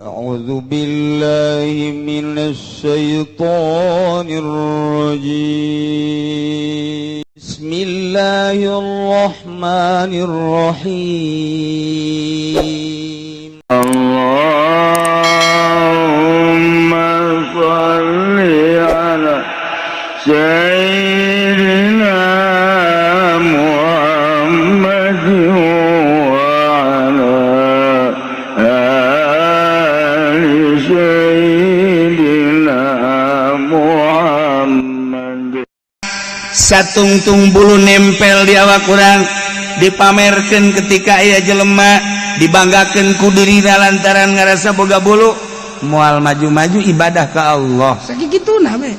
أعوذ بالله من الشيطان الرجيم بسم الله الرحمن الرحيم اللهم صل على سيدنا محمد وعلى آل سيدنا Muhammad. Satungtung bulu nempel di awak urang dipamerkeun ketika aya jelema dibanggakeun ku dirina lantaran ngarasa boga bulu moal maju-maju ibadah ka Allah sakikituna we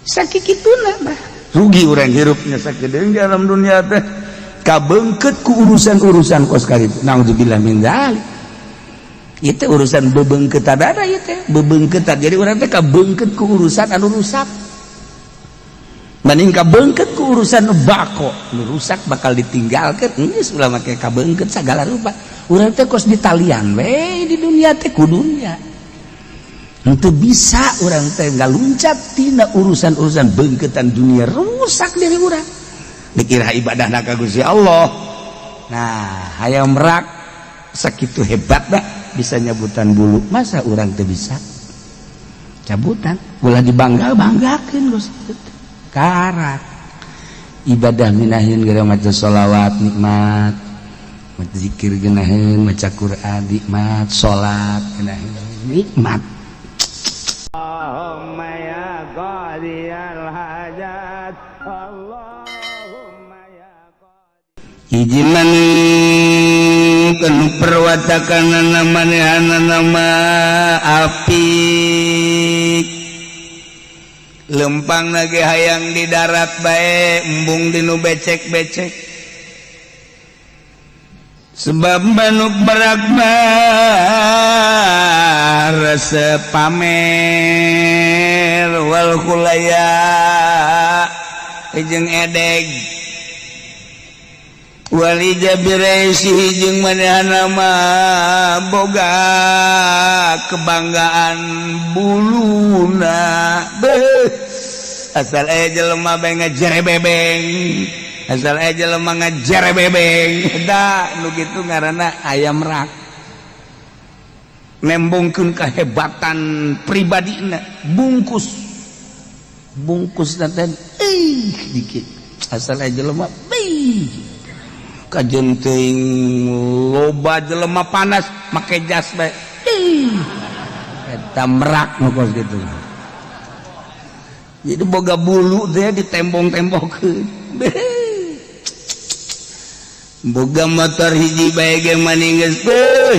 sakikituna bah rugi urang hirupnya sakideung di alam dunia teh kabeungkeut ku urusan-urusan kos karitu naudzubillah min dzalik ieu teh urusan bebeungkeut ada ieu teh bebeungkeut jadi urang teh kabeungkeut ku urusan anu rusak banding kabeungkeut ku urusan bako nu rusak bakal ditinggalkeun geus ulah make kabeungkeut sagala rupa urang teh kos di talian we di dunia teh kudunya henteu bisa urang teh ngaluncat tina urusan-urusan beungkeutan dunia rusak diri urang dikira ibadahna ka Gusti Allah. Nah hayang merak sakitu hebat dah bisa nyabutan bulu masa urang teh bisa cabutan ulah dibangga-banggakeun Gusti karat ibadah minahin gara maca sholawat nikmat maca zikir geunaheun maca Quran nikmat salat geunaheun nikmat. Allahumma ya qadiyal hajat Allahumma ya qadi Ijiman kanu perwatakanana manehana nama apik lempang lagi hayang di darat bae embung dinu becek-becek sebab manuk berakbar rasa pamer wal khulaya jeung edeg wali jabiraisi jeung manehana mah boga kebanggaan buluna asal aya jelema bae ngajerebebeng asal aya jelema ngajerebebeng da nu kitu ngaranna aya merak nembongkeun kahebatan pribadina bungkus teh dikit asal aya jelema kajen teuing loba jelema panas make jas bae eta merak nu kos kitu jadi boga bulu teh ditembong-tembongkeun boga motor hiji bae ge maninggeus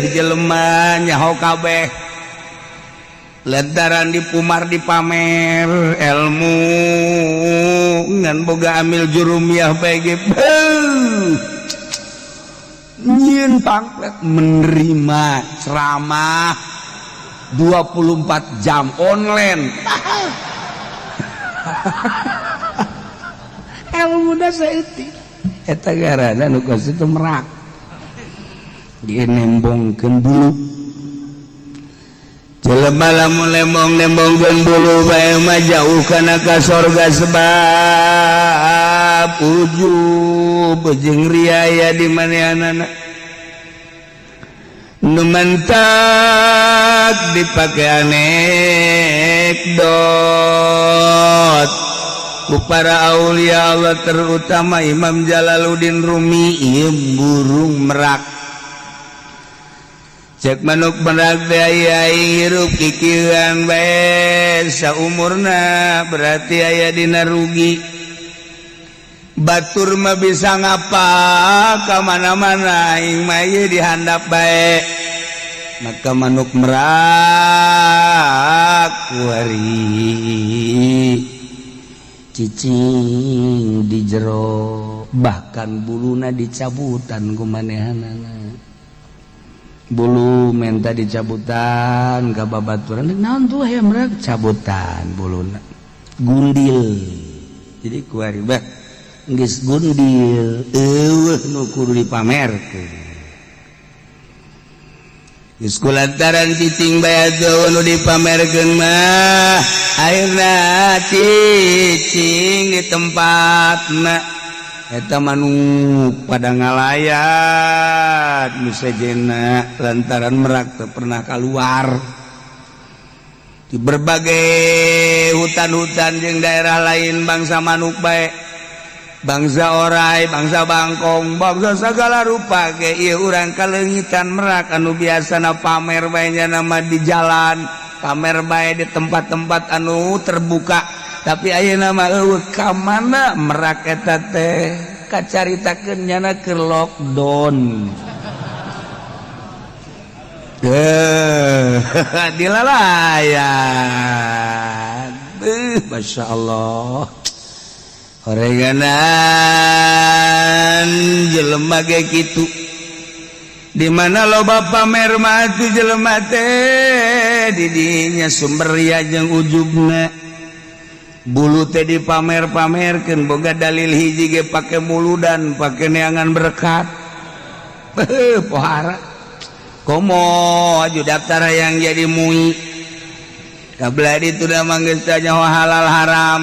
jelema nyaho kabeh lantaran dipumar dipamer ilmu ngan boga amil jurumiyah bae ge nyieun panglet menerima ceramah 24 jam online ilmu da saeutik eta garana nu kos itu merak dia nembongkeun bulu jelema lamun nembongkeun bulu bae mah jauh kana ka sorga sebab ujub jeung riaya di manehanana nu mentak dipake anekdot ku para aulia Allah terutama Imam Jalaluddin Rumi ieu burung merak cek manuk merak teh aya hirup kikieuan bae saumurna berarti aya dina rugi batur mah bisa ngapa ka mana-mana aing mah ieu dihandap bae maka manuk merak kuari cicing di jero bahkan buluna dicabutan ku manehanana bulu menta dicabutan ka babaturan naon tuh aya merak cabutan buluna gundil jadi kuari bah geus gundil eueuh nu kudu dipamerkeun geus kulantaran cicing bayat nu dipamerkeun mah akhirna cicing di tempatna eta manuk pada ngalayat nu sejenna lantaran merak teu pernah keluar di berbagai hutan-hutan jeung daerah lain bangsa manuk bae bangsa orai bangsa bangkong bangsa segala rupa ge ieu urang kaleungitan merak anu biasana pamer bae nya nama di jalan pamer bae di tempat-tempat anu terbuka tapi ayeuna mah eueuh ka mana merak eta teh kacaritakeun nyana keur lockdown dilalayan Masya Allah horenganan jelema ge kitu di mana loba pamer mah teh jelema teh di dinya sumber ria jeung ujubna bulu teh dipamer-pamerkeun boga dalil hiji ge pake muludan pake neangan berkat pohara komo aju daftar yang jadi mui kabladi itu dah manggil nyawa halal haram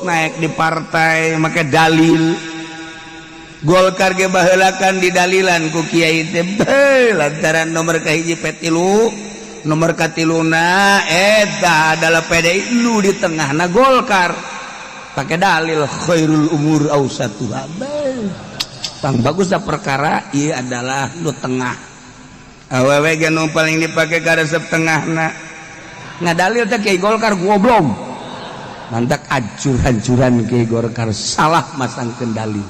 naik di partai make dalil Golkar ge baheulakan di dalilan ku kiai teh lantaran nomor kahiji petilu nomor katiluna eta adalah PDI lu di tengahna Golkar pakai dalil khairul umur ausatuha pang bagusna perkara ieu adalah nu tengah awewe ge nu paling dipake ka resep tengahna ngadalil teh kiai Golkar goblok mantak acur-hancuran kiai Golkar salah masangkeun dalil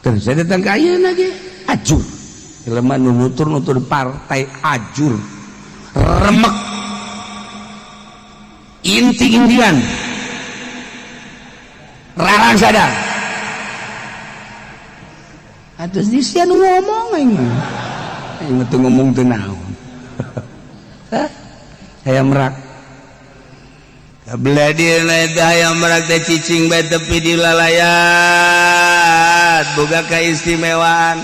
terus datang ka ayeuna ge acur jelema nu nutur-nutur partai ajur remek inti-intian rarang sadar atus disian ngomong aing teu ngomong teu naon hayam merak kabladina eta hayam merak teh cicing bae tepi di lalayat boga kaistimewaan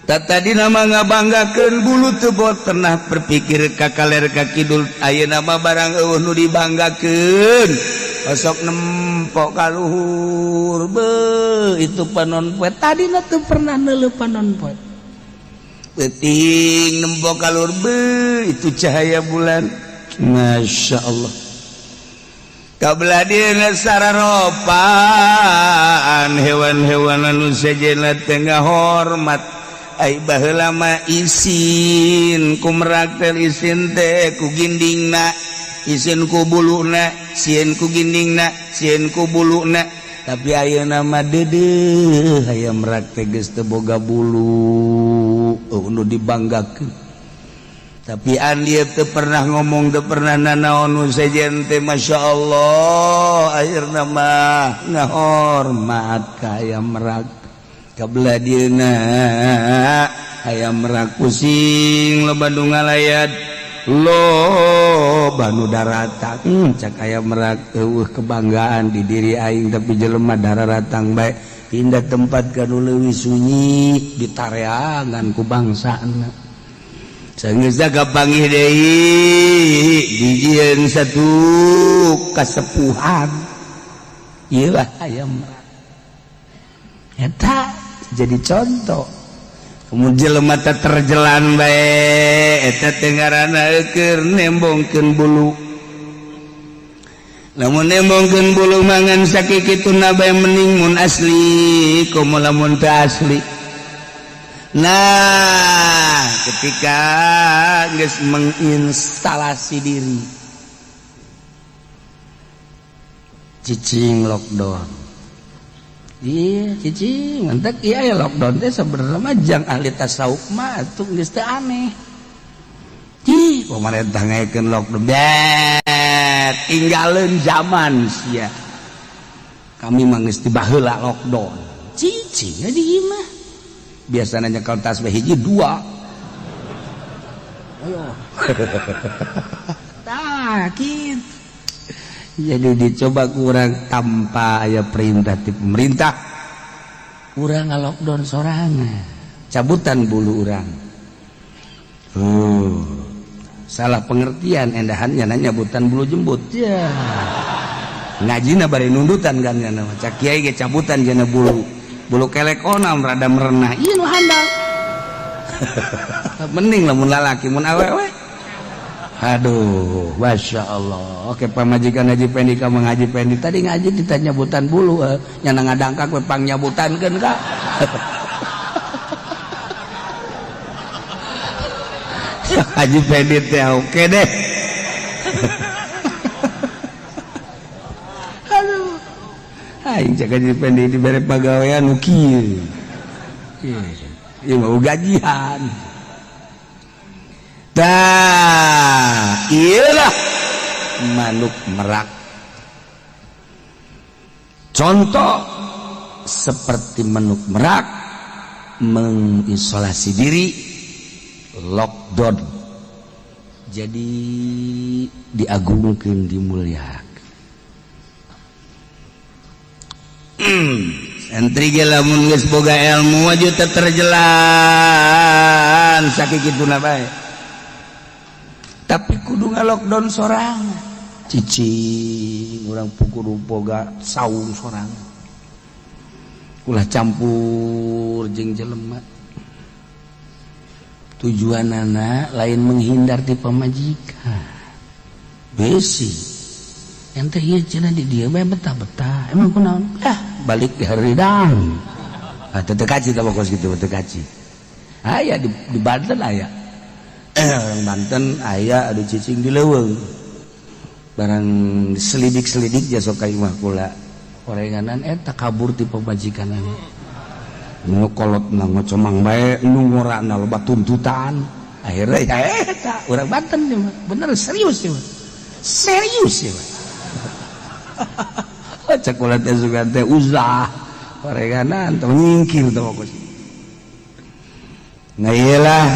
tadi nama ngabanggakeun bulu teu pernah berpikir ka kaler ka kidul ayeuna mah barang eueuh nu dibanggakeun osok nempok ka luhur itu panon poe tadina teu pernah neuleuh panon poe teuting nempok ka luhur itu cahaya bulan Masya Allah kabladina sararopan hewan-hewan anu sejenna teh ngahormat ai baheula mah isin ku merak teh isin teh ku gindingna isin ku buluna sieun ku gindingna sieun ku buluna tapi ayeuna mah deudeuh aya merak teh geus teu boga bulu nu dibanggakeun tapi an dia teu pernah ngomong teu pernah nanaon nu sejen teh masyaallah akhirna mah ngahormat ka aya merak kabladieuna aya merak pusing lo Bandung ngalayat lo banu darata cak aya merak eueuh kebanggaan di diri aing tapi jelema dararatang bae pindah tempat kanu leuwih sunyi ditareangan ku bangsana sageus kapanggih deui dijieun satu kasepuhan ieu lah aya merak eta jadi contoh kemudian jelema teh terjelan bae eta teh ngaranna keur nembongkeun bulu lamun nembongkeun bulu mangan sakikituna bae mending mun asli komo lamun teu asli nah ketika geus menginstalasi diri cicing lockdown iya cicing mantek iya ya lockdown teh sebenarnya mah jang ahli tasawuf mah atuh geus teu aneh Ih, pemerintah ngaekeun lockdown bet tinggalin zaman sia kami mah geus tibaheula lockdown cicing di ieu mah biasana nyekel tasbih hiji 2 ayo tah kitu jadi dicoba kurang tanpa aya perintah ti pemerintah urang ngalockdown sorangan cabutan bulu urang. Salah pengertian endahannya nanya nyabutan bulu jembut. Ya. Ngajina bari nundutan kan nya nama. Cak kiai ge cabutan jana bulu. Bulu kelek onam rada merenah. Ieu nu handal. Mending lamun lalaki mun awewe. Aduh, Masya Allah. Oke, pamajikan Haji Pendi ka Mang Haji Pendi tadi ngaji ditanya nyabutan bulu, nyana ngadangkak we pang nyabutankeun ka. Haji Pendi teh oke deh. Aduh. Aing cak Haji Pendi dibere pagawean nu kieu. Ieu mah gajian. Tah, iyalah manuk merak. Contoh seperti manuk merak mengisolasi diri, lockdown. Jadi diagungkeun, dimuliakeun. Santri ge lamun geus boga ilmu aju teu terjelan sakikituna bae. Tapi kudu ngalockdown sorang, cicing urang pukul boga saung sorang, ulah campur jeung jelema. Tujuanana lain menghindar ti pamajikan, besi ente ieu cenah di dieu bae betah-betah emang kunaon balik di haridang teu kaci tah pokos kitu teu kaci aya di Banten aya. Orang Banten aya adu cicing di leuweung barang selidik-selidik jasa ka imah kula orenganan eta kabur ti pamajikanna nu kolotna ngocomang bae nu ngorana loba tuntutan akhirnya ya eta urang Banten mah bener serius ya serius ya cek kula teh sugan teh uzah orenganan teh nyingkir teh pokos nah iyalah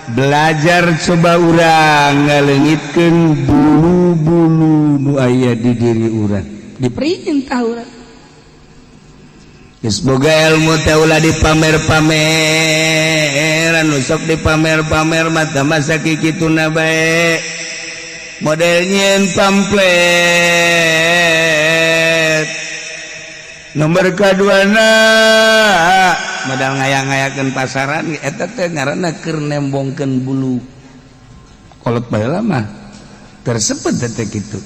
belajar coba urang ngaleungitkeun bulu-bulu nu aya di diri urang diperintah urang geus boga ilmu teh ulah dipamer-pamer anu sok dipamer-pamer mah tah masa kikituna bae model nyieun pamflet nomor kaduana modal ngaya-ngayakeun pasaran eta teh ngaranna keur nembongkeun bulu kolot baheula mah tersebut teh kitu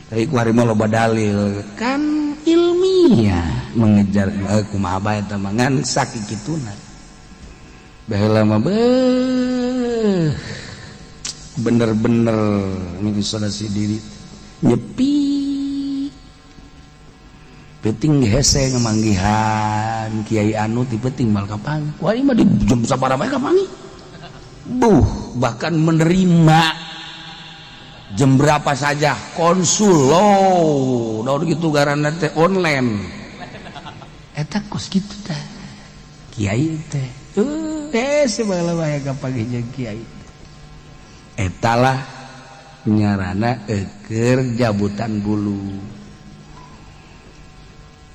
tapi kuari mah loba dalil kan ilmiah mengejar kumaha bae eta mah ngan sakikituna baheula mah bener-bener mengisolasi diri nyepi penting hese ngemanggihan Kiai anu ti penting mal kapangi wah ini mah di jam sabaraha bae kapangi bahkan menerima jam berapa saja konsul daun gitu garanna teh online eta kos kitu teh Kiai teh hese baheula bae kapangi jeung Kiai eta lah nyarana keur jabutan bulu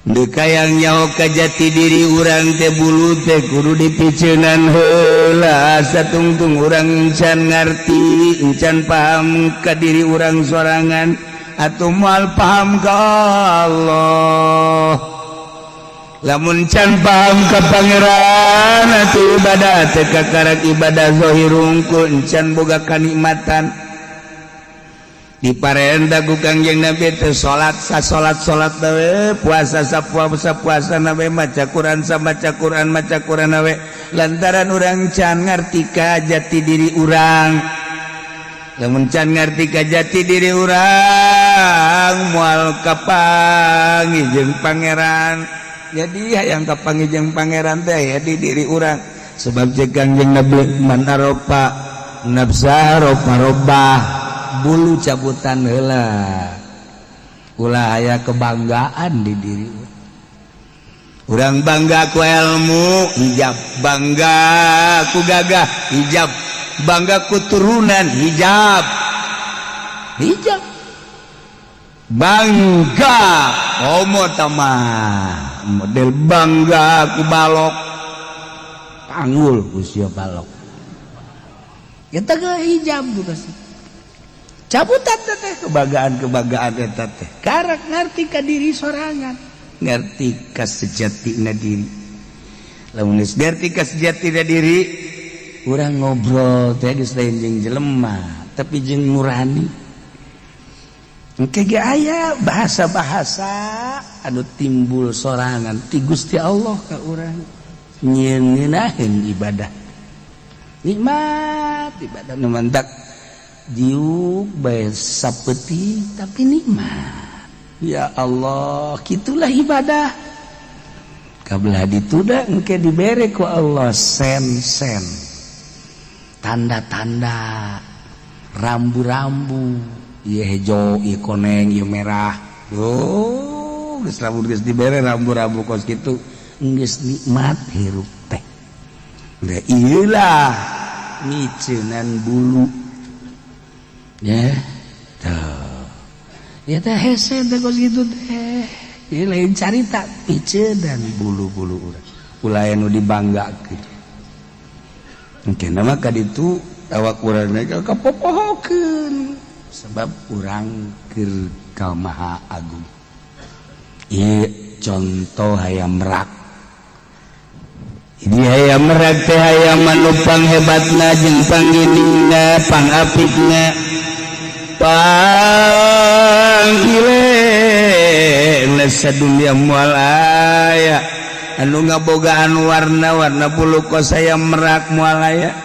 dekayang nyaho ka jati diri urang teh bulu teh kudu dipiceunan heula satungtung urang encan ngarti encan paham ka diri urang sorangan atuh moal paham ka Allah lamun can paham ka pangeran atuh ibadah teh kakarak ibadah zahir unggul encan boga kanikmatan diparenda ku Kangjeng Nabi teh salat salat we puasa puasa nawe maca Quran maca Quran nawe lantaran urang can ngarti ka jati diri urang lamun can ngarti ka jati diri urang moal kapangi jeung pangeran jadi hayang kapangi jeung pangeran teh ya di diri urang sebab jeung Kangjeng Nabi man aropa nafsa roba bulu cabutan heula ulah aya kebanggaan di diri urang bangga ku ilmu hijab bangga ku gagah hijab bangga ku turunan hijab bangga homo tamah model bangga ku balok panggul usia balok kita ke hijab juga sih cabutan teh kebagaan eta teh karak ngerti ka diri sorangan ngerti ka sejatina diri lamun geus ngerti ka sejatina diri urang ngobrol teh geus lain jeung jelema tapi jeung nurani engke ge aya bahasa-bahasa anu timbul sorangan ti Gusti Allah ka urang nyieun ngeunaheun ibadah nikmat ibadah nu mantak diuk bae sapeuting tapi nikmat ya Allah gitulah ibadah kabelah dituda engke dibere ku Allah sen-sen tanda-tanda rambu-rambu ieu hejo ieu koneng ieu merah oh geus lamun geus dibere rambu-rambu kos kitu geus nikmat hirup teh da ieu lah miceunan bulu ya tuh ya teh hese teh kos kitu teh ieu lain carita miceunan bulu-bulu urang ulah anu dibanggakeun engke nama ka ditu awak urang teh kapopohokeun sebab urang keur ka Maha Agung ieu contoh hayam merak ini hayam merak teh hayam anu panghebatna jeung pangginingna pangapitna panggilena sadunya moal aya anu ngabogaan warna-warna bulu kos hayam merak moal aya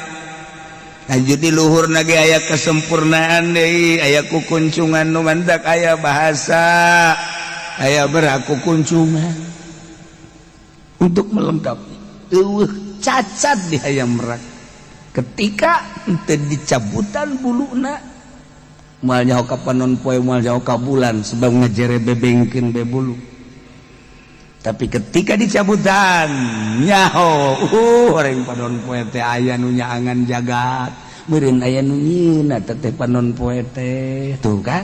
aju di luhurna ge aya kesempurnaan deui aya kukuncungan nu mantak aya bahasa aya beraku kuncungan untuk melengkapi eueuh cacat di hayam merak ketika teu dicabutan buluna moal nyaho ka panon poe moal nyaho ka bulan sebab ngajere bebengkeun be bulu tapi ketika dicabutan nyaho horeng panon poe teh aya nu nyaangan jagat meureun aya nu nyieunna teh panon poe teh tuh kan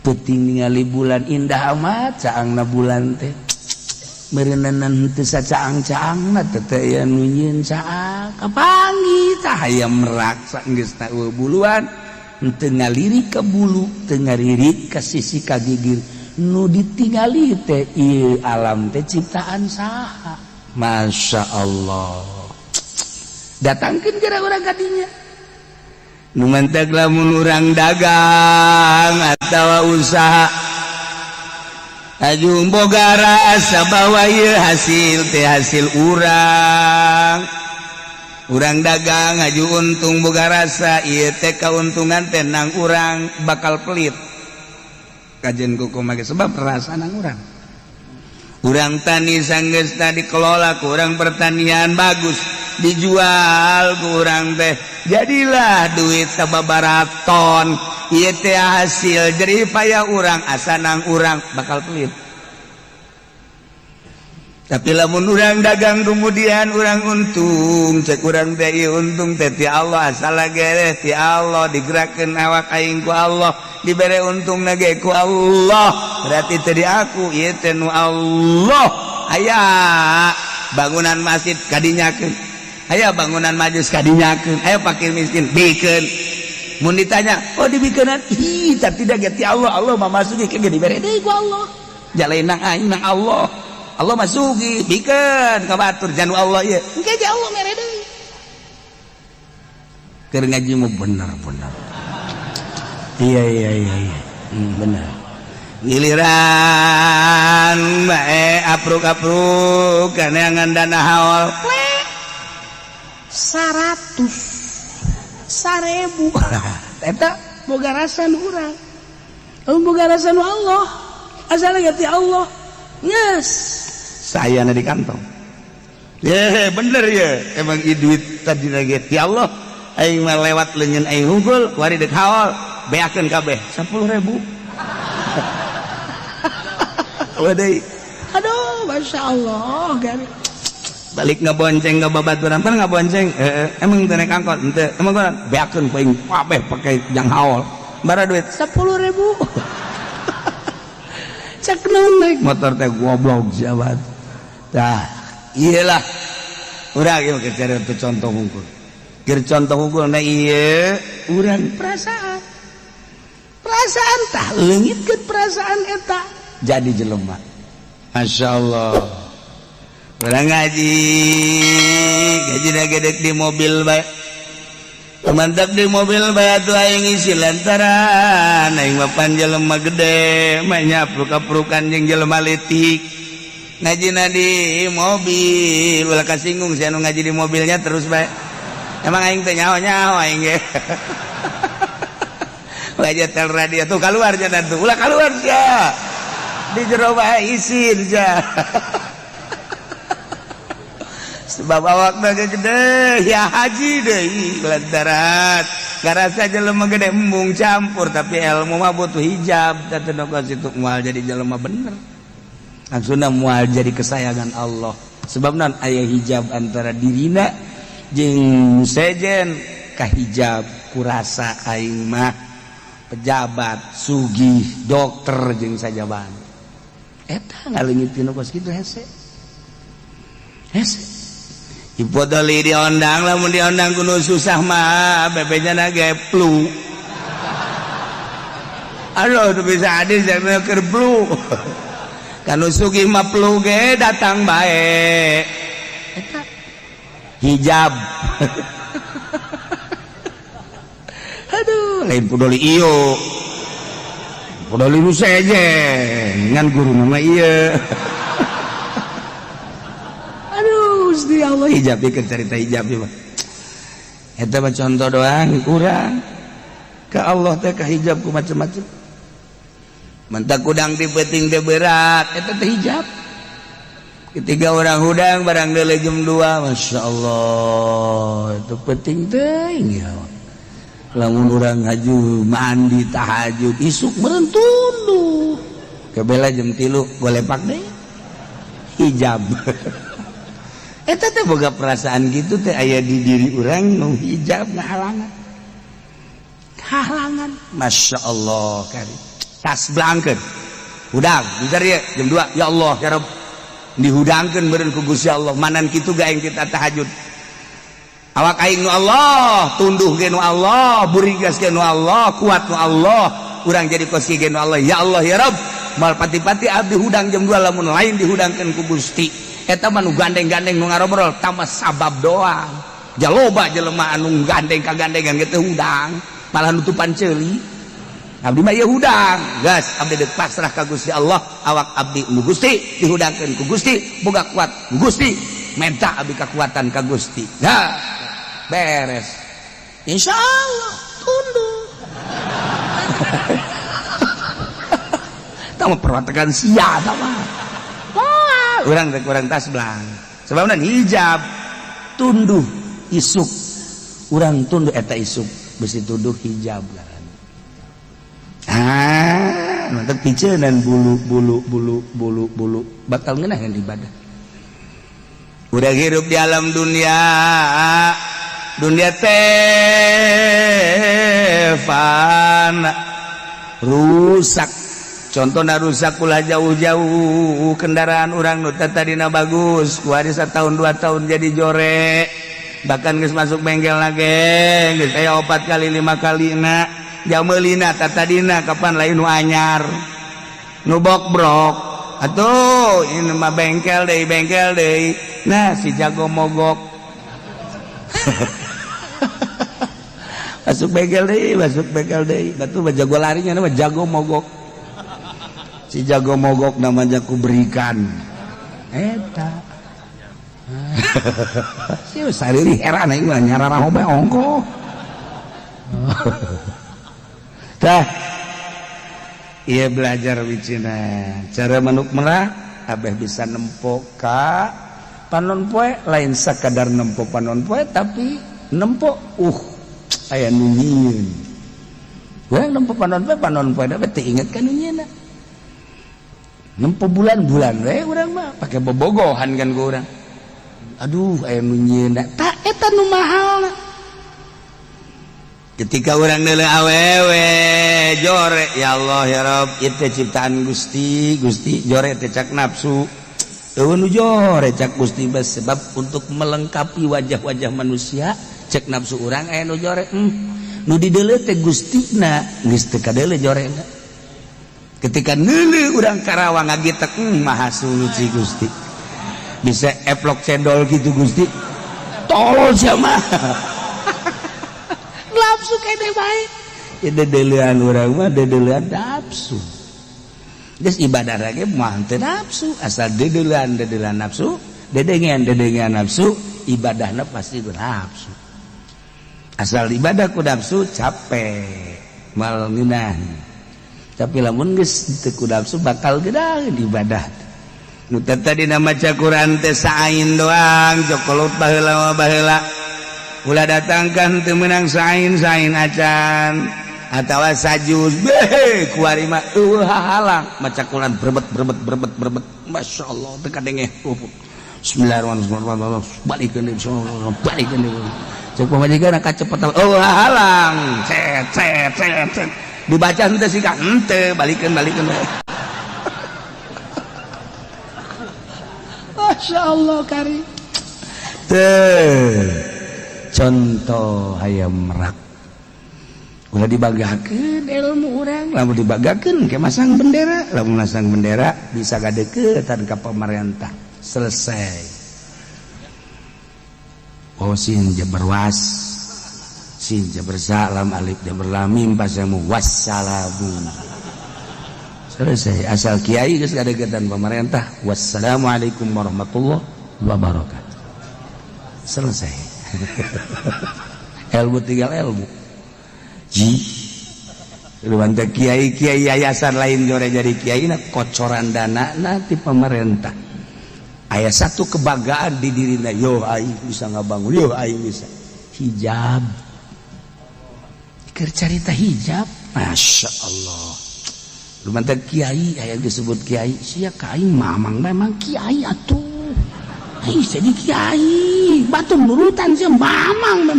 peuting ningali bulan indah amat caangna bulan teh meureunnan teu sacaang-caangna teh aya nu nyieun caang kapanggih tah hayam merak saenggeusna eueuh buluan teu ngalirik ka bulu teu ngalirik ka sisi ka gigir nu ditingali teh ieu alam teh ciptaan saha masya Allah datangkeun geura urang ka dinya nu mantek lamun urang dagang atawa usaha aju boga rasa bahwa ieu hasil teh hasil urang dagang aju untung boga rasa ieu teh kauntungan teh nang urang bakal pelit kajen kumaha sebab rasa nang urang tani sanggeus dikelola ku urang pertanian bagus dijual ku urang teh jadilah duit sababaraton ieu teh hasil jerih payah urang asa nang urang bakal pelit tapi lamun urang dagang kemudian urang untung cek urang teh ieu untung teh ti Allah asal ge ti Allah digerakkeun awak aing ku Allah dibere untung nage ku Allah berarti teu di aku ieu teh nu Allah aya bangunan masjid kadinyakeun aya bangunan majus kadinyakeun aya fakir miskin bikeun mun ditanya oh dibikeunan ih tidak ge ti Allah Allah mamasuki ke dibere deui ku Allah jalain nang aing nang Allah Allah masugi bikeun ka batur janu Allah ieu engke ge Allah mere deui keur ngaji mah bener iya bener giliran bae apruk-apruk kaneangan dana haul 100.000 eta boga rasa nu urang boga rasa nu Allah asal ge ti Allah yes saya di kantong ya bener ya emang duit tadi lagi ti Allah aing mah lewat leungeun aing hungkul kuari deuk haul beakeun kabeh 10.000 wadai aduh masyaallah gari balik ngabonceng ka babaturan pan ngabonceng emang teu naik angkot henteu emang kunaon beakeun paing kabeh pake jang haul bara duit 10.000 cek naik motor teh goblok jabat tah iyalah urang ieu keur contoh hungkul. Keur contoh hungkul na ieu urang perasaan tah leungitkeun perasaan eta jadi jelema. Masyaallah. Urang ngaji gedek di mobil bae. Mantap di mobil bae atuh aing ngisi lantaran aing mah panjelema gede mah nyapruk-aprukan jeung jelema leutik. Ngajina di mobil ulah kasinggung si anu ngaji di mobilnya terus bae. Emang aing teh nyaho-nyaho aing ge. Wajah tel radio tuh keluar jangan tuh ulah keluar sia di jero bae isin ja. Sebab awakna gede ya haji deui lantaran garasa jelema gede embung campur tapi ilmu mah butuh hijab teh nongko situ moal jadi jelema bener langsungna moal jadi kesayangan Allah sebab naon aya hijab antara dirina jeung sejen ka hijab kurasa aing mah pejabat sugih dokter jeung sajaban eta ngaleungitkeun kos kitu hese hipodoli diondang lamun diondang kudu susah mah bebenya na ge flu aduh tuh bisa hadis yang keur flu kanu sugih mah flu ge datang bae eta hijab aduh lain podoli ieu podoli nu sejen ngan guru nama ieu Gusti Allah hijab ieu cerita hijab ieu mah eta mah contoh doang urang ka Allah teh ka hijab ku macam-macam mentak udang di peuting teh berat eta teh hijab ketika orang hudang barang deuleu jam 2 masyaallah itu peuting teuing ya lamun urang ngaju mandi tahajud isuk meureun tunduh kebela jam 3 golepak deui hijab eta teh boga perasaan gitu teh aya di diri urang nu hijab ngahalangan masyaallah kari tas blangkeun hudang dijar ye jam 2 ya Allah ya Rabb dihudangkeun beureun ku Gusti Allah manan kitu ga aing kita tahajud awak aing nu Allah tunduh ge nu Allah burigas ge nu Allah kuat nu Allah urang jadi kosi ge nu Allah ya Allah ya Rabb mal pati-pati abdi hudang jam 2 lamun lain dihudangkeun ku Gusti eta mah nu gandeng-gandeng nu ngarobrol tambah sabab doang jaloba jelema anu gandeng kagandengan ge teh hudang malah nutupan ceuli abdi mah ieu hudang gas abdi deuk pasrah ka Gusti Allah awak abdi nu Gusti dihudangkeun ku Gusti boga kuat ku Gusti menta abdi kakuatan ka Gusti nah beres insyaallah tunduk tah mah perwatakan sia tah mah urang rek urang tas belang sebabna hijab tunduh isuk urang tunduh eta isuk besi tunduh hijab mantap piceunan bulu bakal ngeunah yang ibadah urang hirup di alam dunia teh fana rusak contohna rusak ulah jauh-jauh kendaraan urang nu tadina bagus ku hari 1 tahun 2 tahun jadi jore bahkan geus masuk bengkel lagi geus aya 4 kali 5 kali na jameulina tadina kapan lain nu anyar nu bok-brok atuh ini mah bengkel deui nah si jago mogok masuk bengkel deui batu jago larinya nama jago mogok si jago mogok namanya ku berikan eta si sariri heran aing mah nyararah obe ongko tah ieu belajar wicina cara manuk merah abeh bisa nempo ka panon poe lain sakadar nempo panon poe tapi nempo aya nu nyieun urang nempo panon poe da teh inget ka nu nyieunna nempo bulan-bulan we urang mah pake bobogohan kan ku urang aduh aya nu nyieunna tah eta nu mahalna ketika urang deuleu awewe jore ya Allah ya Rabb ieu teh ciptaan Gusti jore teh cak nafsu eueun nu jore cak Gusti sebab untuk melengkapi wajah-wajah manusia cek nafsu urang aya nu jore nu dideuleu teh Gustina geus teu kadeuleu jorena ketika neuleuh urang Karawang ngagitek maha suci Gusti bisa eplok cendol gitu Gusti tolol sia mah nafsu kene bae ya dedeleuan urang mah dedeleuan nafsu geus ibadah lagi mah teu nafsu asal dedeleuan nafsu dedengan nafsu ibadahna pasti nafsu asal ibadah ku nafsu capek mal ngeunah tapi lamun geus teu ku nafsu bakal gedaheun ibadah nu tadi nama Quran teh sain doang cokolot baheula ulah datangkan teu meunang sain acan atawa sajus beh kuari mah halang maca Quran berbet masyaallah teu kadenge bismillahirrahmanirrahim balikeun insyaallah balikeun cek pamajikan kacepet halang cet dibaca henteu sika henteu balikeun masyaallah kari teh contoh hayam merak ulah dibagakeun ilmu urang lamun dibagakeun ke masang bendera lamun masang bendera bisa gadeukeun ka pamarentah selesai sin jabar was sin jabar salam alif jabar lam mim pasamu wassalamu selesai asal kiai geus gadeukeun pamarentah wassalamualaikum warahmatullahi wabarakatuh selesai ilmu tinggal ilmu Luanta kiai yayasan lain jore jadi kiai kocoran dana nanti pemerintah aya satu kebanggaan di dirina yo aing bisa ngabangun yo aing bisa hijab keur carita hijab masya Allah luanta kiai aya disebut kiai sia ka aing mamang memang kiai atuh aing jadi kiai batu nurutan sia mamang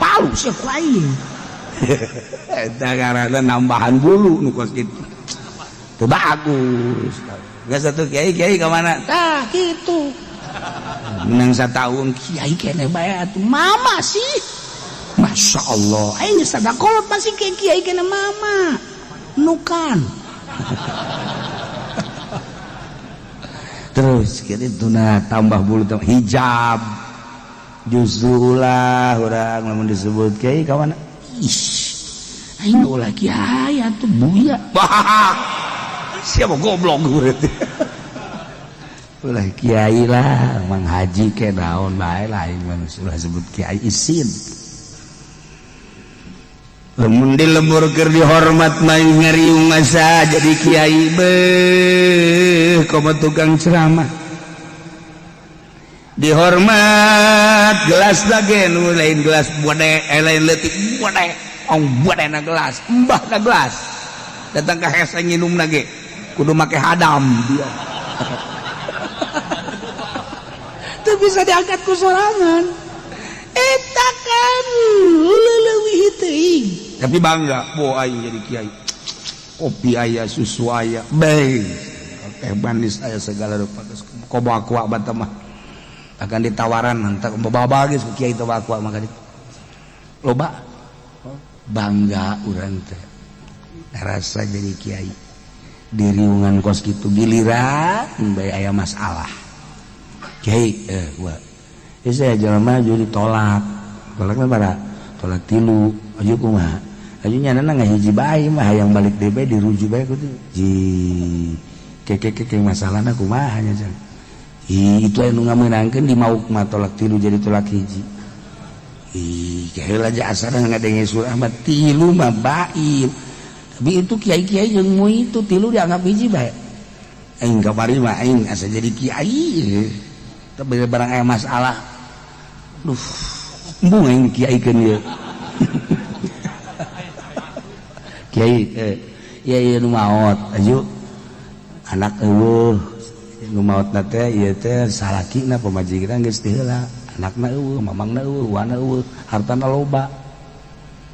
palu sia ku aing eta karana nambahan bulu nu kos kitu teu bagus geus satu kiai ka mana tah kitu menang sataun kiai keneh bae atuh mama sih masyaallah aing sadakolot masih kiai keneh mama nukan terus kitu nah tambah bulu hijab justru ulah urang lamun disebut kiai ka mana aing ulah kiai atuh buya siapa goblok urang ulah kiai lah mang haji ke naon bae lain manusia ulah sebut kiai isin lamun dilembur keur dihormat mah ngariung asa jadi kiai beuh komo tukang ceramah dihormat gelas lagi nu lain gelas bode lain leutik bode ong bode na gelas embah na gelas datang ka hese nginum lagi kudu make hadam dia teu bisa diangkat ku sorangan eta kan leuwih teuing tapi bangga bo aing jadi kiai kopi aya susu aya bae teh manis aya segala rupa komo aku bata mah akan ditawaran nanti bawa geus ku kiai teu aku maka loba bangga urang teh rasa jadi kiai di riungan kos kitu giliran bae aya masalah kiai gua saya jelema jadi tolak bara tolak 3 aju kumaha aju nyanana ngahiji bae mah hayang balik deui bae diruju bae kudu ji keke masalahna kumaha nya jan itu anu ngamenangkeun di mauk mah tolak 3 jadi tolak hiji kaheula aja asana ngadenge surah mah 3 mah baik tapi itu kiai-kiai jeung mu itu 3 dianggap hiji bae aing kamari mah aing asa jadi kiai tapi barang aya masalah duh embung aing kiaikeun ieu kiai ieu nu maot aju anak eueuh nu maotna teh ieu teh salakina pamajikan geus teu heula anakna eueuh mamangna eueuh wana eueuh hartana loba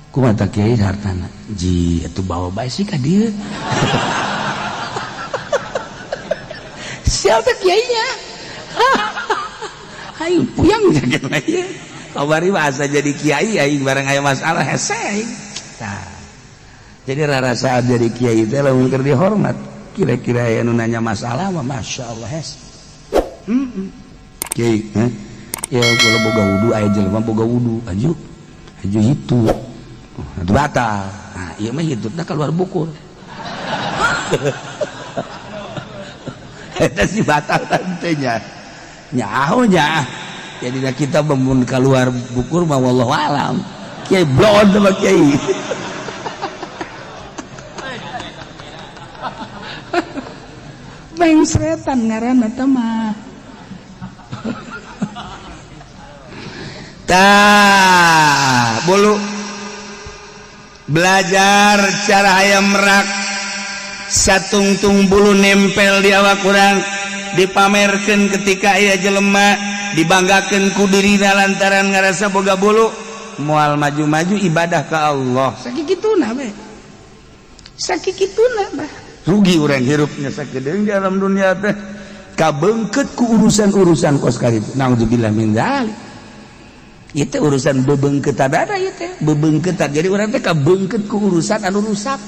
kumaha tah kiai hartana ji atuh bawa bae sih ka dieu siapa kiainya? Aing puyang jaket lagi. Kabari bahasa jadi kiai aing barang aya masalah hese. Tah. Jadi rasa jadi kiai teh lamun keur dihormat. Kira-kira aya nu nanya masalah mah masyaallah hese. Kiai, ya kalau boga wudu aya jelema boga wudu, aju itu. Itu batal. Nah, ieu mah hitutna keluar bukur. Eta si batal teh nya. Nyaho nya. Jadi kita bangun keluar bukur mah wallahu alam. Kiai blon sama kiai. Beng setan ngaranna teh mah. Tah, bulu belajar cara hayam merak satungtung bulu nempel di awak urang dipamerkeun ketika aya jelema dibanggakeun ku dirina lantaran ngarasa boga bulu moal maju-maju ibadah ka Allah sakikituna we sakikituna bah rugi urang hirupnya sakedeung di alam dunia teh kabeungkeut ku urusan-urusan kos karitu naudzubillah min dzalik. Itu urusan bebeungkeutan ada ieu teh bebeungkeutan jadi urang teh kabeungkeut ku urusan anu rusak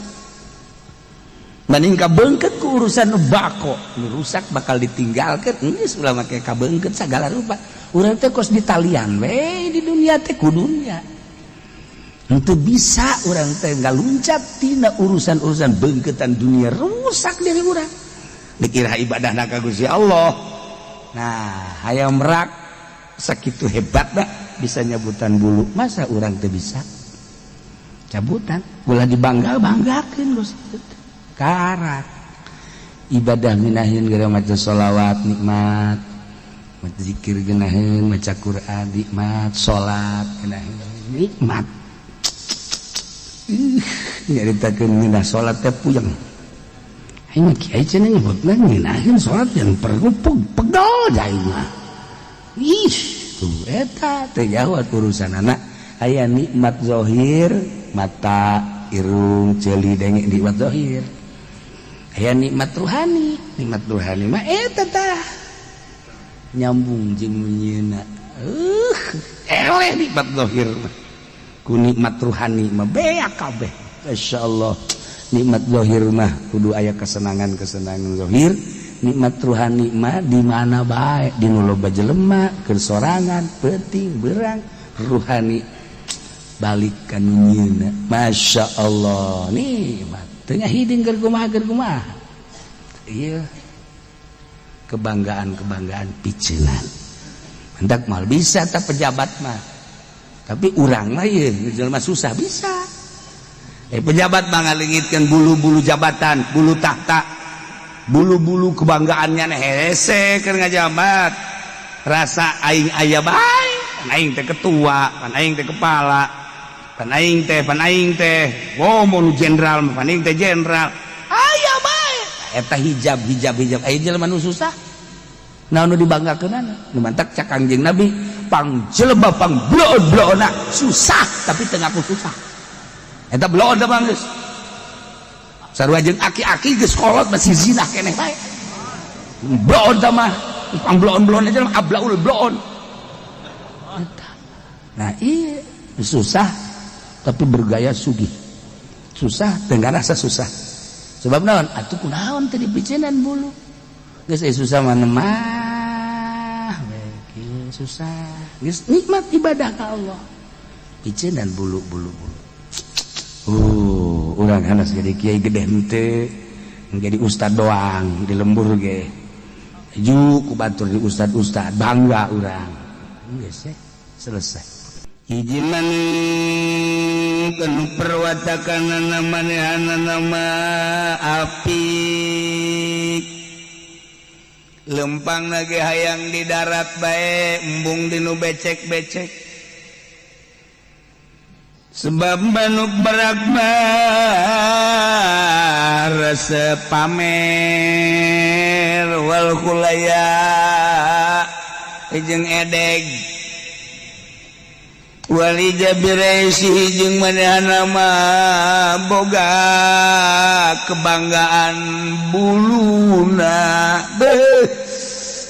mending kabeungkeut ku urusan nu bako nu rusak bakal ditinggalkeun geus ulah make kabeungkeut sagala rupa urang teh kos ditalian we di dunia teh ku dunia henteu bisa urang teh ngaluncat tina urusan-urusan beungkeutan dunia rusak diri urang dikira ibadahna ka Gusti Allah. Nah hayang merak sakitu hebatna bisa nyabutan bulu masa urang teu bisa cabutan ulah dibangga-banggakeun Gusti karak ibadah minahin gara maca sholawat nikmat maca zikir geunaheun maca Quran nikmat salat geunaheun nikmat nyaritakeun ngeunah salat teh puyeng aing mah kiai cenah nyebutna ngeunaheun salat yang perlu pegel jai mah ih tuh eta teh jawab urusan anak aya nikmat zahir mata irung ceuli denge nikmat zahir aya nikmat ruhani mah eta tah nyambung jeung munyeuna eleh nikmat zahir mah ku nikmat ruhani mah beak kabeh masyaallah nikmat zahir mah kudu aya kesenangan-kesenangan zahir nikmat ruhani mah di mana bae di nu loba jelema keur sorangan penting berang ruhani balik ka nyieuna masyaallah nikmat teu nya hiding keur kumaha ieu kebanggaan piceunan hendak mal bisa tah pejabat mah tapi urang mah ieu jelema susah bisa pejabat mah ngalingitkeun bulu-bulu jabatan bulu tahta bulu-bulu kebanggaannya hese keur ngajabat rasa aing aya bae pan aing teh ketua pan aing teh kepala pan aing teh mun jenderal pan aing teh jenderal aya bae eta hijab aya jelema nu susah naon nu dibanggakeunana nu mantak cak Kangjeng Nabi pang jelema pang bloon-bloona susah tapi teu ngaku susah eta bloon teh Bang geus sarua jeung aki-aki geus kolot masih zina keneh bae. Bloon tah mah, pang bloon-bloon aja mah ablaul bloon. Nah, iya susah tapi bergaya sugih. Susah teu ngarasa susah. Sebab naon? Atuh kunaon teh dipiceunan bulu. Geus susah mah mah kieu susah. Geus nikmat ibadah ka Allah. Piceunan bulu-bulu. Urang hanas jadi kiai gede henteu jadi ustad doang di lembur ge ju ku batur di ustad bangga urang geus selesai hiji maneh kanu perwatakanana manehana nama apik lempang ge hayang di darat bae embung dinu becek-becek sebab manuk berakbar rasa pamer wal khulaya jeung edeg wali jabiraisi jeung manehana mah boga kebanggaan buluna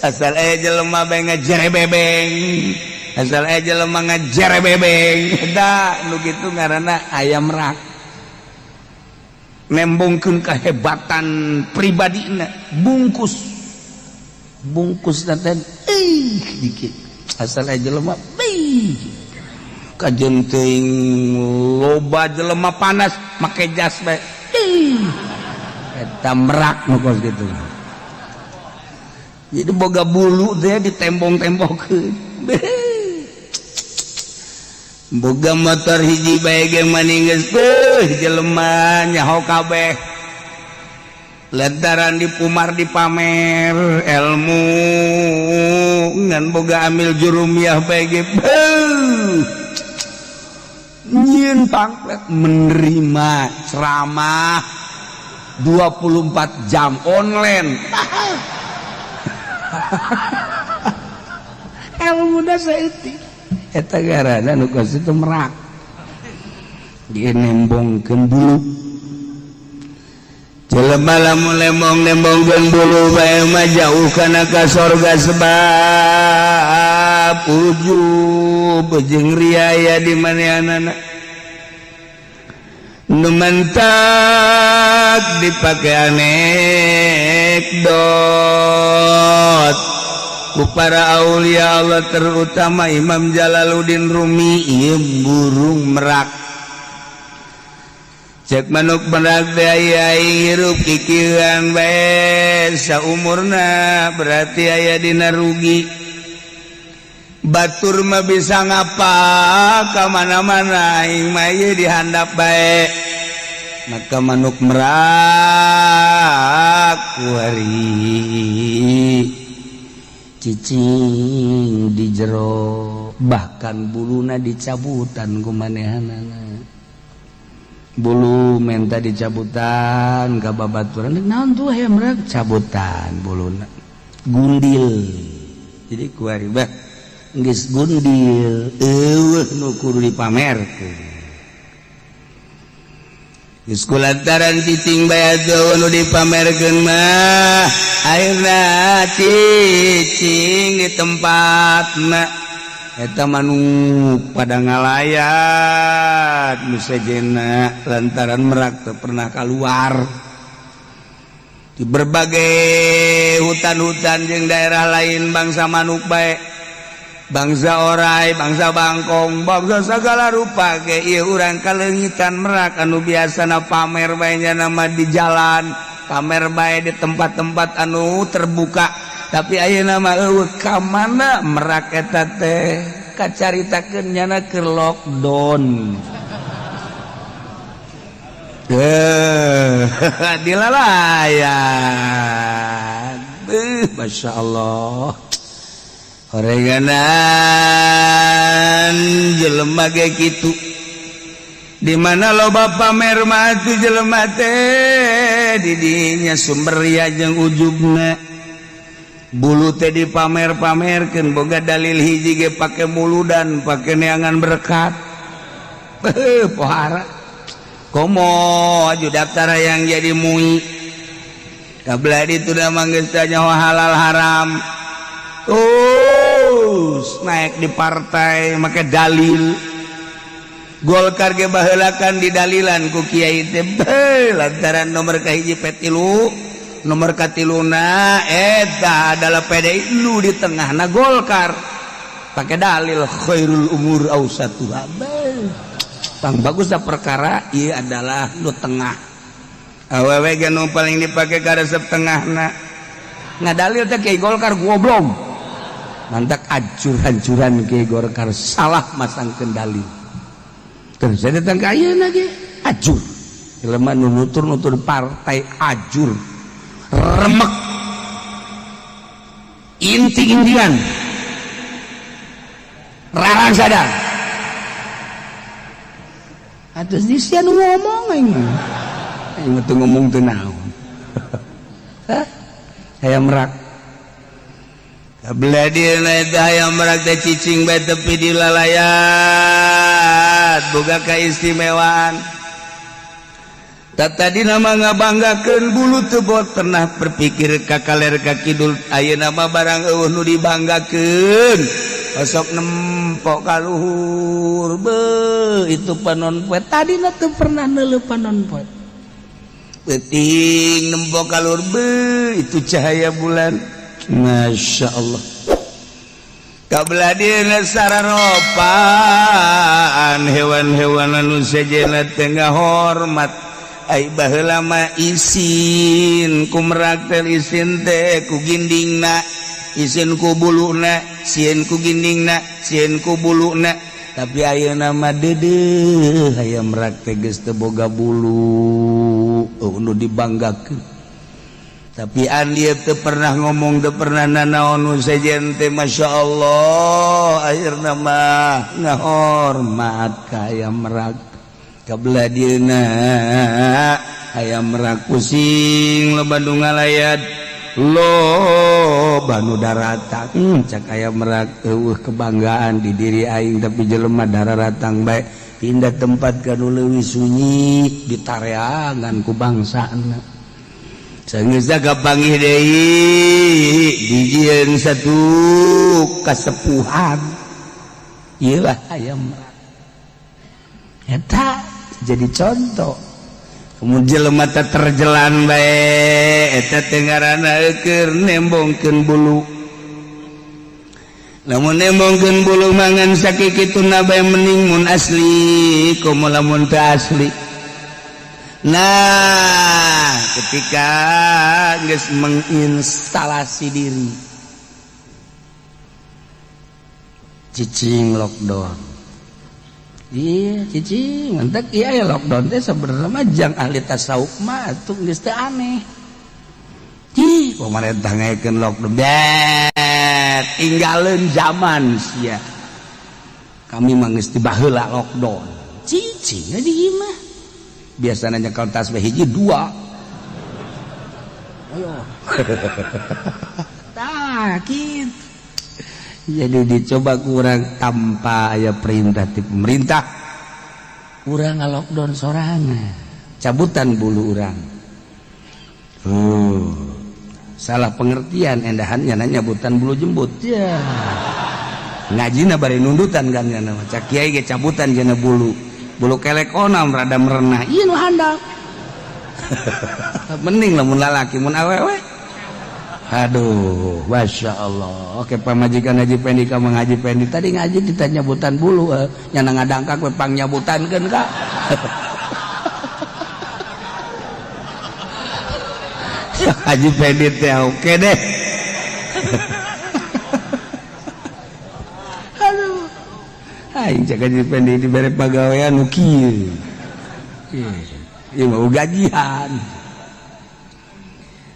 asal jelema bae ngajerebebeng asal jelema ngajerebebeng da nu kitu ngaranna ayam rak nembongkeun kahebatan pribadina bungkus teh dikit asal jelema kajen teuing loba jelema panas make jas bae eta merak nu kos kitu jadi boga bulu teh ditembong-tembongkeun boga motor hiji bae ge maninggeus jelema nyaho kabeh lantaran dipumar dipamer ilmu ngan boga amil jurumiyah bae ge nyieun panglet menerima ceramah 24 jam online ilmu da saeutik eta garana nu kos itu merak dia nembongkeun bulu jelema lamun lembong-lembongkeun bulu bae mah jauh kana ka sorga sebab ujub jeung riaya di manehanana nu mentak dipake anekdot ku para aulia Allah terutama Imam Jalaluddin Rumi ieu burung merak cek manuk merak teh aya hirup kikieuan bae saumurna berarti aya dina rugi batur mah bisa ngapa ka mana-mana aing mah ieu dihandap bae maka manuk merak kuari cicing di jero bahkan buluna dicabutan ku manehanana bulu menta dicabutan ka babaturan naon tuh aya merak cabutan buluna gundil jadi kuari bah geus gundil eueuh nu kudu dipamerkeun geus kulantaran cicing bae nu dipamerkeun mah akhirna cicing di tempatna eta manuk pada ngalayat nu sejenna lantaran merak teu pernah keluar di berbagai hutan-hutan jeung daerah lain bangsa manuk bae bangsa orai bangsa bangkong bangsa segala rupa ge ieu urang kaleungitan merak anu biasana pamer bae nama di jalan pamer bae di tempat-tempat anu terbuka tapi ayeuna mah eueuh ka mana merak eta teh kacaritakeun nyana keur lockdown dilalayan Masya Allah horenganan jelema ge kitu di mana loba pamer mah tu jelema teh di dinya sumber ria jeung ujubna bulu teh dipamer-pamerkeun boga dalil hiji ge pake muludan pake neangan berkat pohara komo aju daftar yang jadi mui kabelah itu dah manggeus nyawa halal haram naik di partai make dalil Golkar ge baheulakan di dalilan ku kiai teh lantaran nomor kahiji petilu nomor katiluna eta adalah PDI lu di tengahna Golkar pakai dalil khairul umur ausatuha pang bagus da perkara ieu adalah nu tengah awewe ge nu paling dipake ka resep tengahna ngadalil teh kiai Golkar goblok mantak hancur-hancuran kiai Golkar salah masangkeun dalil terus datang ke ayeuna ge ajur jelema nu nutur partai ajur remek inti-intian rarang sadar atus disian ngomong aing teu ngomong teu naon hayam merak kabelah dieuna eta hayam merak teh cicing bae tepi di lalayat boga kaistimewaan tadi nama ngabanggakeun bulu teu pernah berpikir ka kaler ka kidul aya nama barang eueuh nu dibanggakeun osok nempok ka luhur itu panon poe tadina teu pernah neuleuh panon poe penting nempok ka luhur itu cahaya bulan Masya Allah kabladina sararopan hewan-hewan anu sejenna tengah hormat ai baheula mah isin ku merak teh isin teh ku gindingna isin ku buluna sieun ku gindingna sieun ku buluna tapi ayeuna mah deudeuh aya merak teh geus teu boga bulu nu dibanggakeun tapi andi teu pernah ngomong teu pernah nanaon nu sejen teh masyaallah akhirna mah ngahormat ka aya merak kabladina aya merak pusing lo Bandung ngalayat lo banu daratang cak aya merak eueuh kebanggaan di diri aing tapi jelema dararatang bae pindah tempat kanu leuwih sunyi ditareangan ku bangsana sageus kapanggih deui dijieun satu kasepuhan ieu lah aya merak eta jadi contoh kemudian jelema teh terjelan bae eta teh ngaranna keur nembongkeun bulu lamun nembongkeun bulu mangan sakikituna bae mending mun asli komo lamun teu asli nah ketika geus menginstalasi diri cicing lockdown iya cicing entek iya ya lockdown teh sebenarnya mah jang ahli tasawuf mah tuh geus teu aneh ih pemerintah ngaekeun lockdown bet tinggalin zaman sia kami mah geus tibaheula lockdown cicing di ieu mah biasana nyekel tas we hiji 2 ayo tah kitu jadi dicoba kurang tanpa aya perintah ti pemerintah urang ngalockdown sorangan cabutan bulu urang salah pengertian endahannya nanya butan bulu jembut ya ngajina bari nundutan kan kana cak kiai ge cabutan jana bulu kelek onam rada merenah ieu nu handal mending lamun lalaki mun awewe aduh Masya Allah oke pamajikan Haji Pendi kamu ngaji Pendi tadi ngaji ditanya nyabutan bulu nyana ngadangkak we pang nyabutankeun ka Haji Pendi teh oke deh aduh aing cek Haji Pendi dibere pagawean nu kieu ieu mah gajian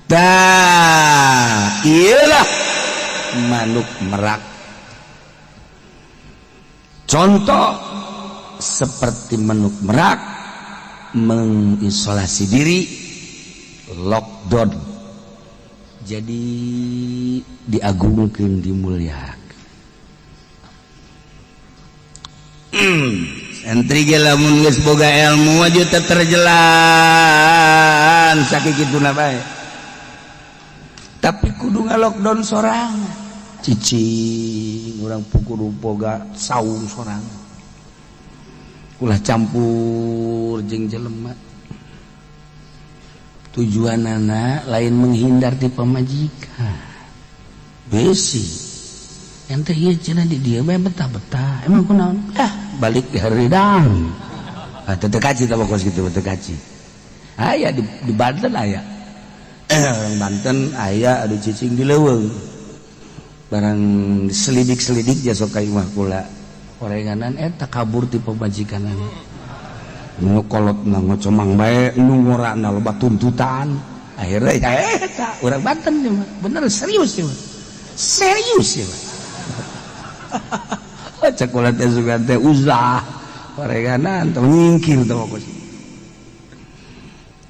dah iyalah manuk merak contoh seperti manuk merak mengisolasi diri lockdown jadi diagungkeun dimuliakeun santri ge lamun geus boga ilmu aja teu terjelan sakikituna bae tapi kudu ngalockdown sorang cicing urang kudu boga saung sorang ulah campur jeung jelema tujuanana lain menghindar ti pamajikan besi ente ieu cenah di dieu bae betah-betah emang kunaon balik di haridang teu kaci tah pokos kitu teu kaci aya di Banten aya orang Banten aya adu cicing di leuweung barang selidik-selidik jasa ka imah kula orenganan eta kabur ti pamajikanana nu kolotna ngocomang bae nu ngorana loba tuntutan akhirnya eta urang Banten mah bener serius mah serius mah cek ulah teh sugan teh uzah orenganan teh nyingkil teh pokos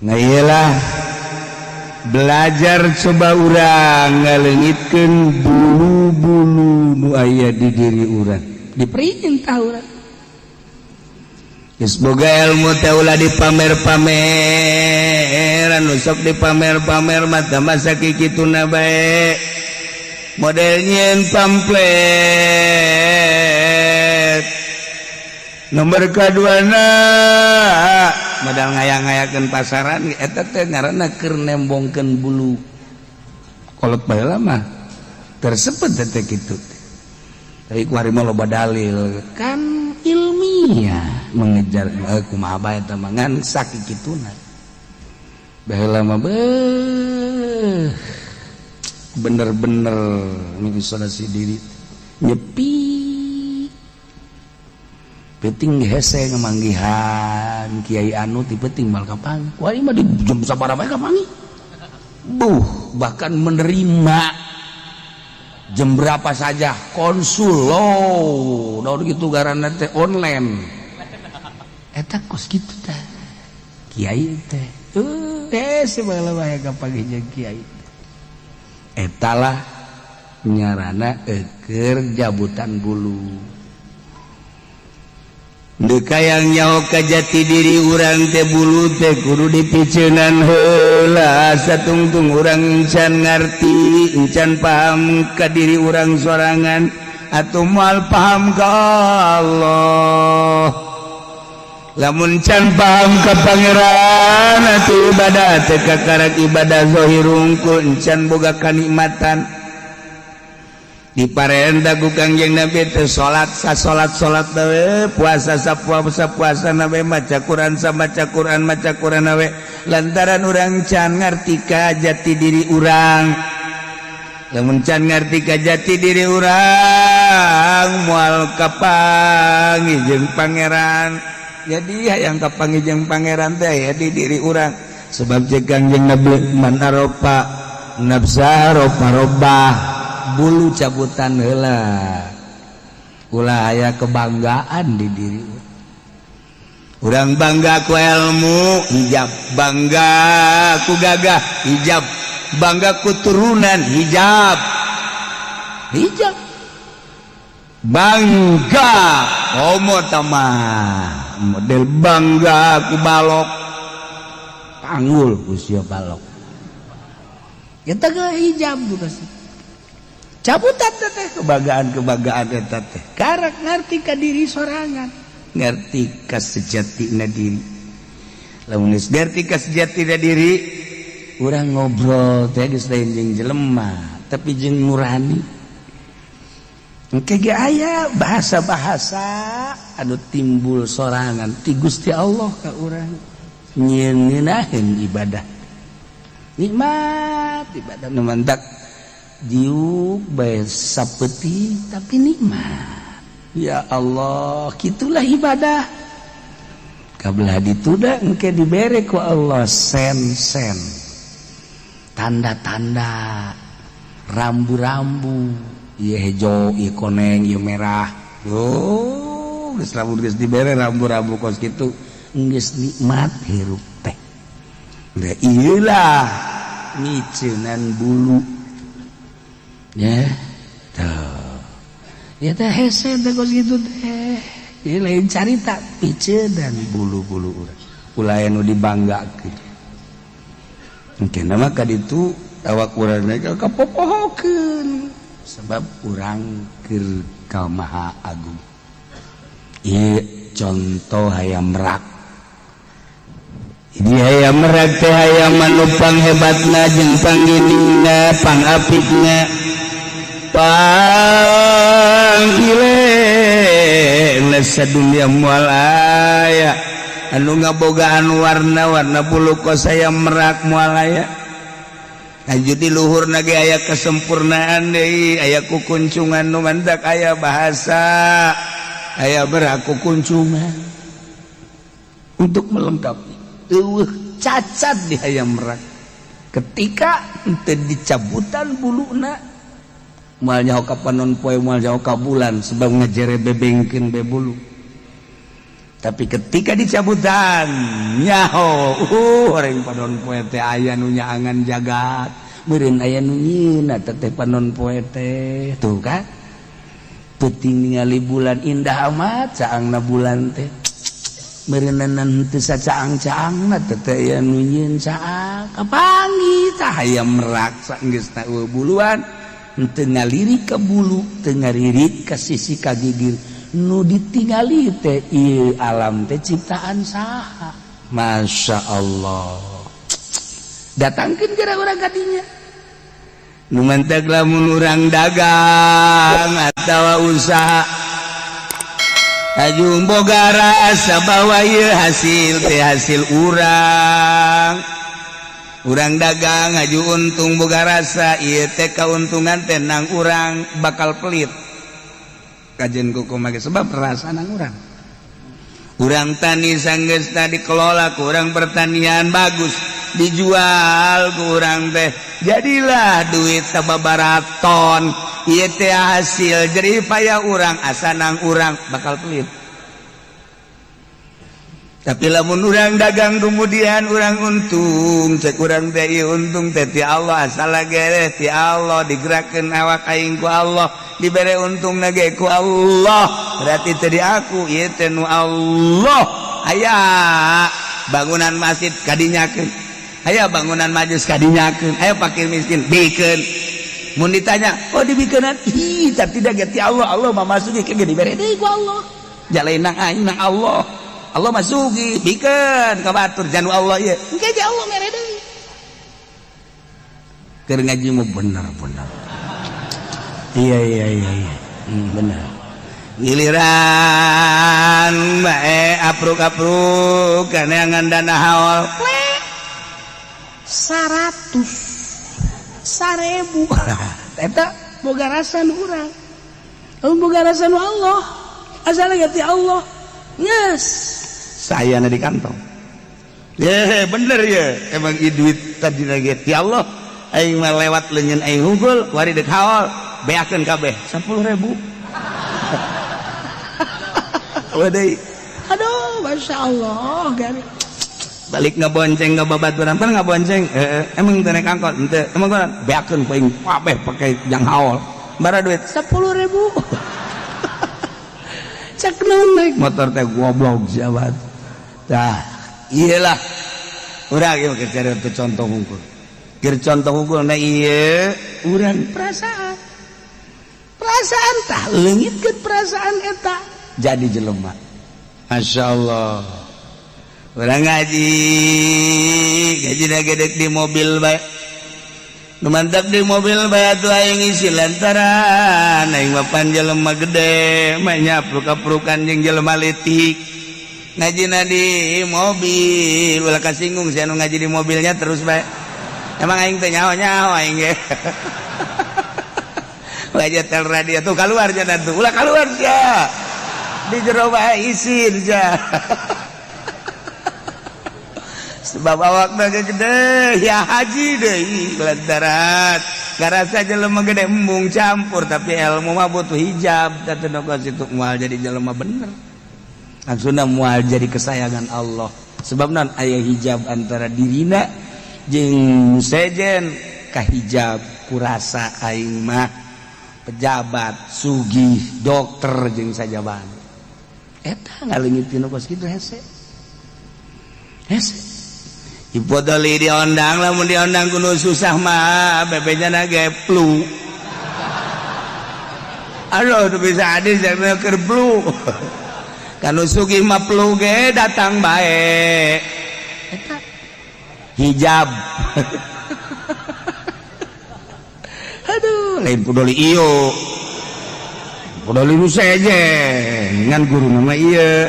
nah iyalah belajar coba urang ngaleungitkeun bulu-bulu nu aya di diri urang diperintah urang geus boga ilmu teh ulah dipamer-pameran usok dipamer-pamer mata masa kikituna bae model nyen pamflet nomor kaduana modal ngayang-ngayakeun pasaran eta teh ngaranna keur nembongkeun bulu kolot baheula mah tersebut teh kitu tapi kuari mah loba dalil kan ilmiah mengejar kumaha bae eta mah ngan sakikituna baheula mah bener-bener mengisolasi diri nyepi penting hese ngemanggihan kiai anu ti penting mal kapan kuari mah di jam sabaraha bae kapangi bahkan menerima jam berapa saja konsul loh daun gitu garanna teh online eta kos gitu teh kiai teh sebalah bae kapagi jeung kiai eta lah nyarana keur jabutan bulu dekayang nyaho ka jati diri urang teh bulu teh kudu dipiceunan heula satungtung urang encan ngarti encan paham ka diri urang sorangan atuh moal paham ka Allah lamun can paham ka pangeran atuh ibadah teh kakarak ibadah zahir unggul encan boga kanikmatan diparenda ku Kangjeng Nabi teh salat salat we puasa puasa we maca Quran maca Quran we lantaran urang can ngarti ka jati diri urang lamun can ngarti ka jati diri urang moal kapangi jeung pangeran jadi hayang kapangi jeung pangeran teh ya di diri urang sebab jeung Kangjeng Nabi man aropa nafsa robah bulu cabutan heula ulah aya kebanggaan di diri urang bangga ku ilmu hijab bangga ku gagah hijab bangga ku turunan hijab bangga homo tamah model bangga ku balok panggul ku sia balok eta ge hijab bukan cabutan teh kebanggaan eta teh karak ngarti ka diri sorangan ngarti ka sejatina diri lamun geus ngarti ka sejatina diri urang ngobrol teh geus lain jeung jelema tapi jeung nurani engke ge aya bahasa-bahasa anu timbul sorangan ti Gusti Allah ka urang nyeunaheun ibadah nikmat ibadah nu mantak diuk bae sapeuti tapi nikmat ya Allah kitulah ibadah kabelah dituda engke dibere ku Allah sen-sen tanda-tanda rambu-rambu ieu hejo ieu koneng ieu merah geus lamun geus dibere rambu-rambu kos kitu geus nikmat hirup teh da ieu lah miceunan bulu ya tuh ya teh hese teh kos gitu teh ini lain carita pice dan bulu-bulu urang ulah anu dibanggakeun mungkin nama ka ditu awak urang teh kapopohokeun sebab urang keur ka Maha Agung ieu contoh hayam merak ini hayam merak teh hayam anu panghebatna jeung pangginingna pangapitna panggile sadunya moal aya anu ngabogaan warna-warna bulu kos aya merak moal aya aju di luhurna ge aya kesempurnaan deui aya kukuncungan nu mantak aya bahasa aya berak kukuncungan untuk melengkapi eueuh cacat di hayam merak ketika teu dicabutan buluna moal nyaho ka panon poe moal nyaho ka bulan sebab ngajere bebengkeun be bulu tapi ketika dicabutan nyaho orang panon poe teh aya nu nyaangan jagat meureun aya nu nyieunna teh panon poe teh tuh kan peuting ningali bulan indah amat saangna bulan teh merenang teu sacaang-caang mah teh aya nu nyieun caang kapangi tah hayam merak saenggeusna buluan henteu ngalirik ka bulu teu ngalirik ka sisi ka gigir nu ditingali teh ieu alam teh ciptaan saha Masya Allah datangkeun geura urang ka dinya nu mentek lamun urang dagang atawa usaha aju boga rasa bahwa ieu hasil teh hasil urang dagang aju untung boga rasa ieu teh kauntungan teh nang urang bakal pelit kajen kumaha sebab rasa nang urang tani sanggeusna dikelola ku urang pertanian bagus dijual ku urang teh jadilah duit sababaraton ieu teh hasil jerih payah urang asa nang urang bakal pelit tapi lamun urang dagang kemudian urang untung cek urang teh ieu untung teh ti Allah asal gere ti Allah digerakkeun awak aing ku Allah dibere untung nage ku Allah berarti teh di aku ieu teh nu Allah aya bangunan masjid kadinyakeun aya bangunan majlis kadinyakeun aya fakir miskin bikeun mun ditanya oh dibikeunan ih tidak ge ti Allah Allah mah masugi ke dibere deui ku Allah jalain nang aing nang Allah Allah masugi bikeun ka batur janu Allah ieu engke ge Allah mere deui keur ngaji mah bener iya bener giliran bae apruk-apruk kana ngandana haol 100.000 eta boga rasa nu urang boga rasa nu Allah asal ge ti Allah yes saya di kantong bener ya emang duit tadi lagi ti Allah aing mah lewat leunyeun aing hungkul wari deuk haol beakeun kabeh 10.000 wadai aduh Masya Allah gari balik ngabonceng ngababaturan pan ngabonceng emang teu naik angkot henteu emang beakeun ku aing kabeh pake jang haol bara duit 10.000 cek naik motor teh goblok jabat tah iyalah urang ieu keur cari contoh hungkul keur contoh hungkul na ieu urang perasaan tah leungitkeun perasaan eta jadi jelema Masya Allah urang ngaji gedek di mobil bae nu mantap di mobil bae atuh aing ngisi lantaran aing mah pan jelema gede mah nyapruk-aprukan jeung jelema leutik ngajina di mobil ulah kasinggung si anu ngaji di mobilnya terus bae emang aing teh nyaho-nyaho aing ge wajah tel radio tuh keluar jangan tuh ulah keluar ja di jero bae isin ja sebab awakna gede ya haji deui lantaran garasa jelema gede embung campur tapi ilmu mah butuh hijab teh nongos itu moal jadi jelema bener langsungna moal jadi kesayangan Allah sebab naon aya hijab antara dirina jeung sejen ka hijab kurasa aing mah pejabat sugih dokter jeung sajaban eta ngaleungitkeun kos kitu hese hipodoli diondang lamun diondang kudu susah mah bebenya nage flu aduh tuh bisa hadis yang keur flu kanu sugih mah flu ge datang bae eta hijab aduh lain podoli ieu podoli nu seje ngan guru nama ieu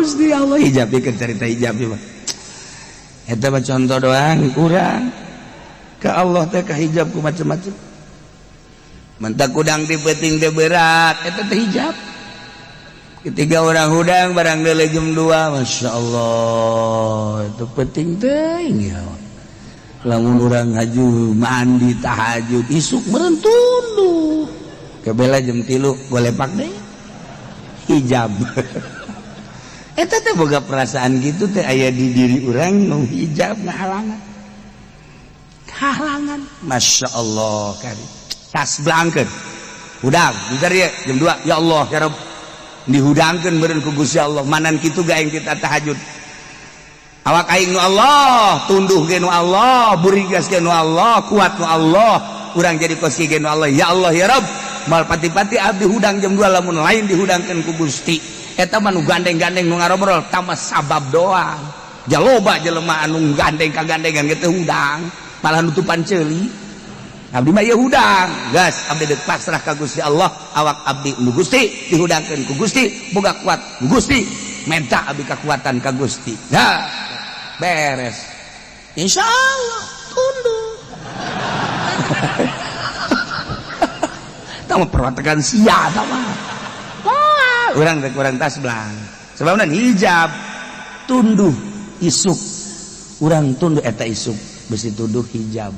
Gusti Allah hijab ieu cerita hijab mah eta mah contoh doang urang ka Allah teh ka hijab ku macam-macam mentak udang dipeuting teh berat eta teh hijab ketika orang hudang barang deuleu jam 2 Masya Allah itu penting teuing ya lamun urang haju mandi tahajud isuk meureun tunduh kebela jam 3 golepak deui hijab eta teh boga perasaan gitu teh aya di diri urang nu hijab ngahalangan Masya Allah kari tas belangkeun udang bentar ya jam 2 ya Allah ya Rabb dihudangkeun beureun ku Gusti Allah manan kitu gaeng kita tahajud awak aing nu Allah tunduh ge nu Allah burigas ge nu Allah kuat nu Allah urang jadi koski ge nu Allah ya Allah ya Rabb mal pati-pati abdi hudang jam 2 lamun lain dihudangkeun ku Gusti eta mah nu gandeng-gandeng nu ngarobrol tama sabab doang jaloba jelema anu gandeng kagandengan ge teu hudang malah nutupan ceuli abdi mah ieu hudang gas abdi deuk pasrah ka Gusti Allah awak abdi nu Gusti dihudangkeun ku Gusti boga kuat Gusti minta abdi kekuatan ka Gusti ya beres insyaallah tunduk tama perwatakan sia tama urang rek urang tasblang sebabna hijab tunduh isuk urang tunduh eta isuk besi tunduh hijab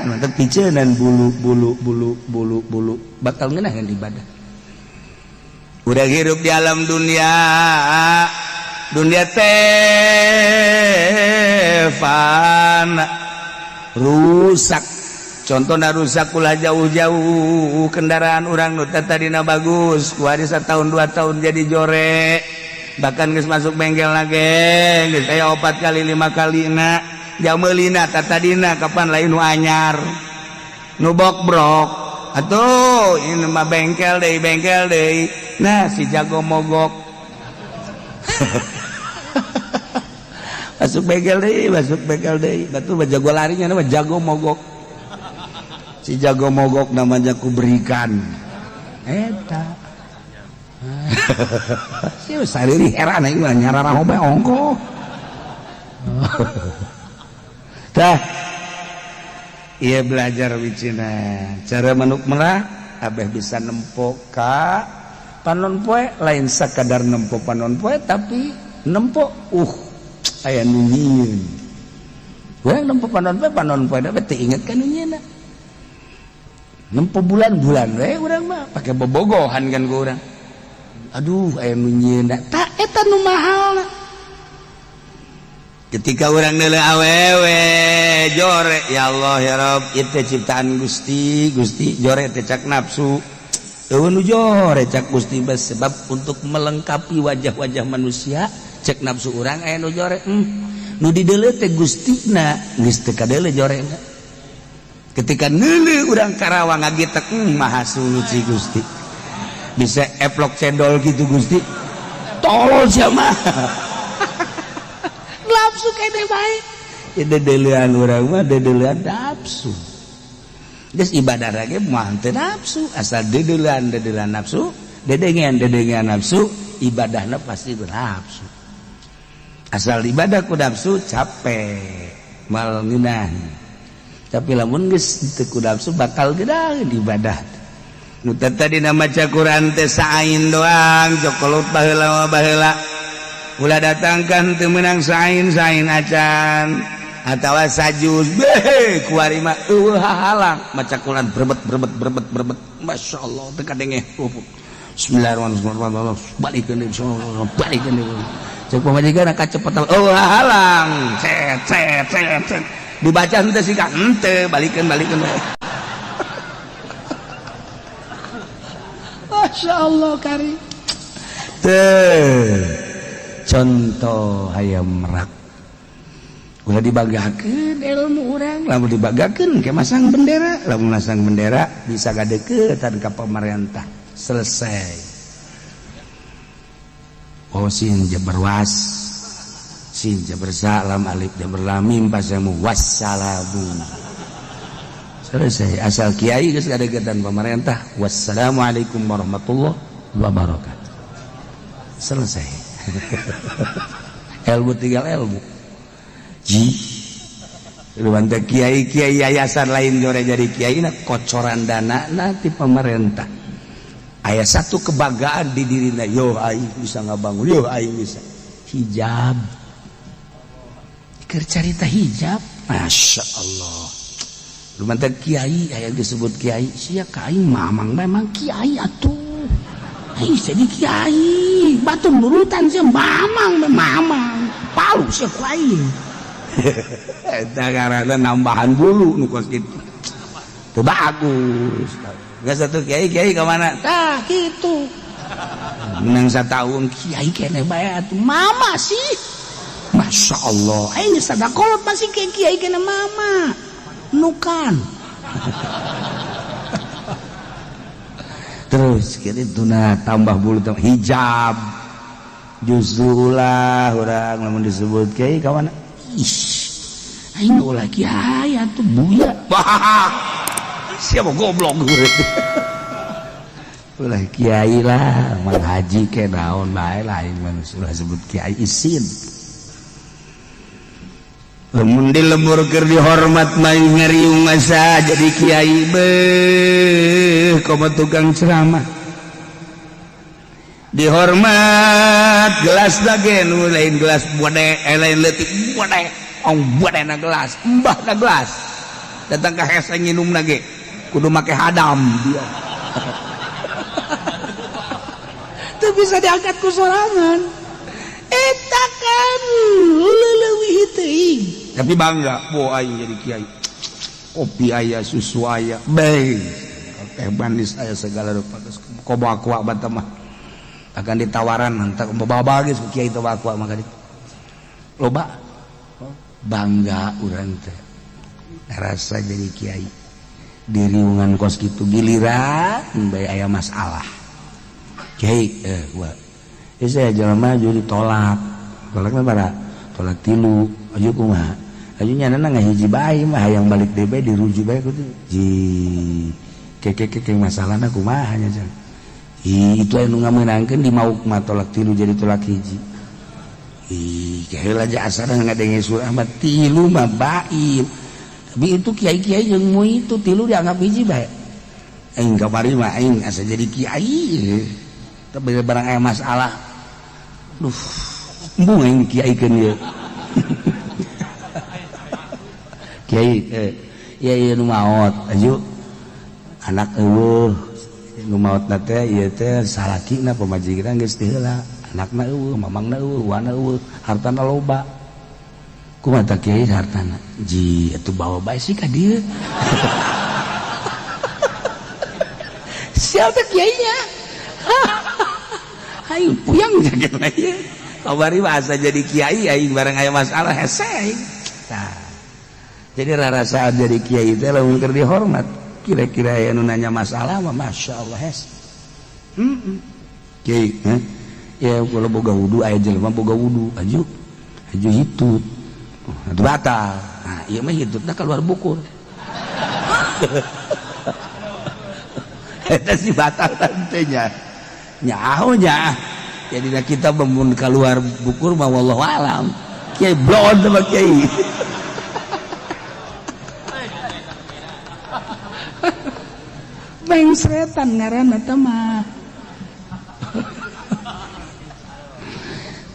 mantap piceun bulu bakal ngeunaheun ibadah udah hirup di alam dunia teh fana rusak contohna rusak ulah jauh-jauh kendaraan urang nu tadina bagus ku hari 1 tahun 2 tahun jadi jorek bahkan geus masuk bengkel lagi geus aya 4 kali 5 kali jameulina tadina kapan lain nu anyar nu bok-brok atuh ini mah bengkel deui nah si jago mogok masuk bengkel deui batu jago larinya nama jago mogok si jago mogok namanya ku berikan eta si sariri heran ieu nyarara hobe ongko tah iya belajar wicina cara manuk merah abeh bisa nempok ka panon poe lain sakadar nempok panon poe tapi nempok aya nu nyieun urang nempok panon poe da teu inget ka nu nyieunna nempok bulan-bulan we urang mah pake bobogohan kan ku urang aduh aya nu nyieunna tah eta nu mahalna ketika orang neuleuh awewe jore ya Allah ya Rabb ieu teh ciptaan Gusti jore teh cak nafsu eueuh nu jore cak Gusti sebab untuk melengkapi wajah-wajah manusia cek nafsu urang aya nu jore nu dideuleuh teh Gustina geus teu kadeuleuh jorena ketika neuleuh urang Karawang ngagitek maha suluci Gusti bisa eplok cendol gitu Gusti tolol sia mah nafsu kene bae dedeleuan urang mah dedeleuan nafsu geus ibadah ge mah teu nafsu asal dedeleuan nafsu dedengean nafsu ibadahna pasti bernafsu asal ibadah ku nafsu capek mal ngeunah tapi lamun geus teu ku nafsu bakal gedaheun ibadah nu tadina maca Quran teh sain doang cokolot baheula ulah datangkan teu meunang sain acan atawa sajus beh kuari mah halang maca Quran berbet masyaallah teu kadenge bismillahirrahmanirrahim balikeun cek pamajikan kacepetan halang cet dibaca henteu sika henteu balikeun masyaallah kari teh contoh hayam merak udah dibagakeun ilmu urang lamun dibagakeun ke masang bendera lamun masang bendera bisa gadeukeun ka pemerintah selesai sin jabar was sin jabar salam alif jabar lam mim pasamu wassalamu selesai asal kiai geus gadeukeun pemerintah wassalamualaikum warahmatullahi wabarakatuh selesai ilmu tinggal ilmu Luanta kiai yayasan lain jore jadi kiai na kocoran dana nanti pemerintah. Aya satu kebanggaan di dirina, yo aing bisa ngabangun, yo aing bisa hijab. Keur carita hijab, masya Allah. Luanta kiai aya disebut kiai, sia ka aing mamang memang kiai atuh. Aing jadi kiai, batu nurutan sia mamang, palu sia ku aing. Eta karana nambahan bulu nu kos kitu. Teu bagus. Gak satu kiai ke mana? Tah gitu. Menang 1 tahun kiai kene bae atuh mama sih. Masya Allah. Aing sadakolot masih kiai kene mama. Nukan. Terus kitu na tambah bulu tambah hijab. Justru ulah urang lamun disebut kiai ka mana? Ih. Aing ulah kiai atuh buya. Siapa goblok gue ulah kiai lah mang haji ke daun bae lain manusia sebut kiai isin lamun di lembur keur dihormat main ngariung masa jadi kiai beuh komo tukang ceramah dihormat gelas dage nu lain gelas bode lain leutik bode ong bode na gelas mbah na gelas datang ka hese nginum lagi kudu make hadam dia tuh bisa diangkat ku sorangan eta kan leuwih teuing tapi bangga bo aing jadi kiai kopi aya susu aya bae teh manis aya segala rupa geus koba aqua bata mah akan ditawaran hantar bawa geus kiai teh aqua maka loba bangga urang teh rasa jadi kiai di riungan kos gitu giliran bae aya masalah kiai gua saya jelema jadi tolak bara tolak 3 aju kumaha aju nyanana ngahiji bae mah hayang balik deui bae diruju bae kudu ji keke masalahna kumaha nya jan itu anu ngameunangkeun di mauk mah tolak 3 jadi tolak hiji kaheula jasana ngadenge surah mah 3 mah baim tapi itu kiai-kiai yang mau itu 3 dianggap hiji bae aing kamari mah aing asa jadi kiai tapi barang aya masalah duh embung aing kiaikeun ieu kiai ieu nu maot aju anak eueuh nu maotna teh ieu teh salakina pamajikan geus teu heula anakna eueuh mamangna eueuh wana eueuh hartana loba kumaha tah kiai hartana ji atuh bawa bae sih ka dieu siapa kiainya aing puyang jagetna ieu kabari bahasa jadi kiai aing bareng aya masalah hese tah jadi rarasaan jadi kiai teh lamun keur dihormat kira-kira aya nu nanya masalah mah masyaallah hese kiai ya kalau boga wudu aya jelema boga wudu aju hitut itu batal. Nah, iya mah hitutna keluar bukur. Eta si batal teh nya. Nyaho nya. Jadi kita mun keluar bukur mah wallahu alam. Kiai blon sama kiai. Beng setan ngaranna teh mah.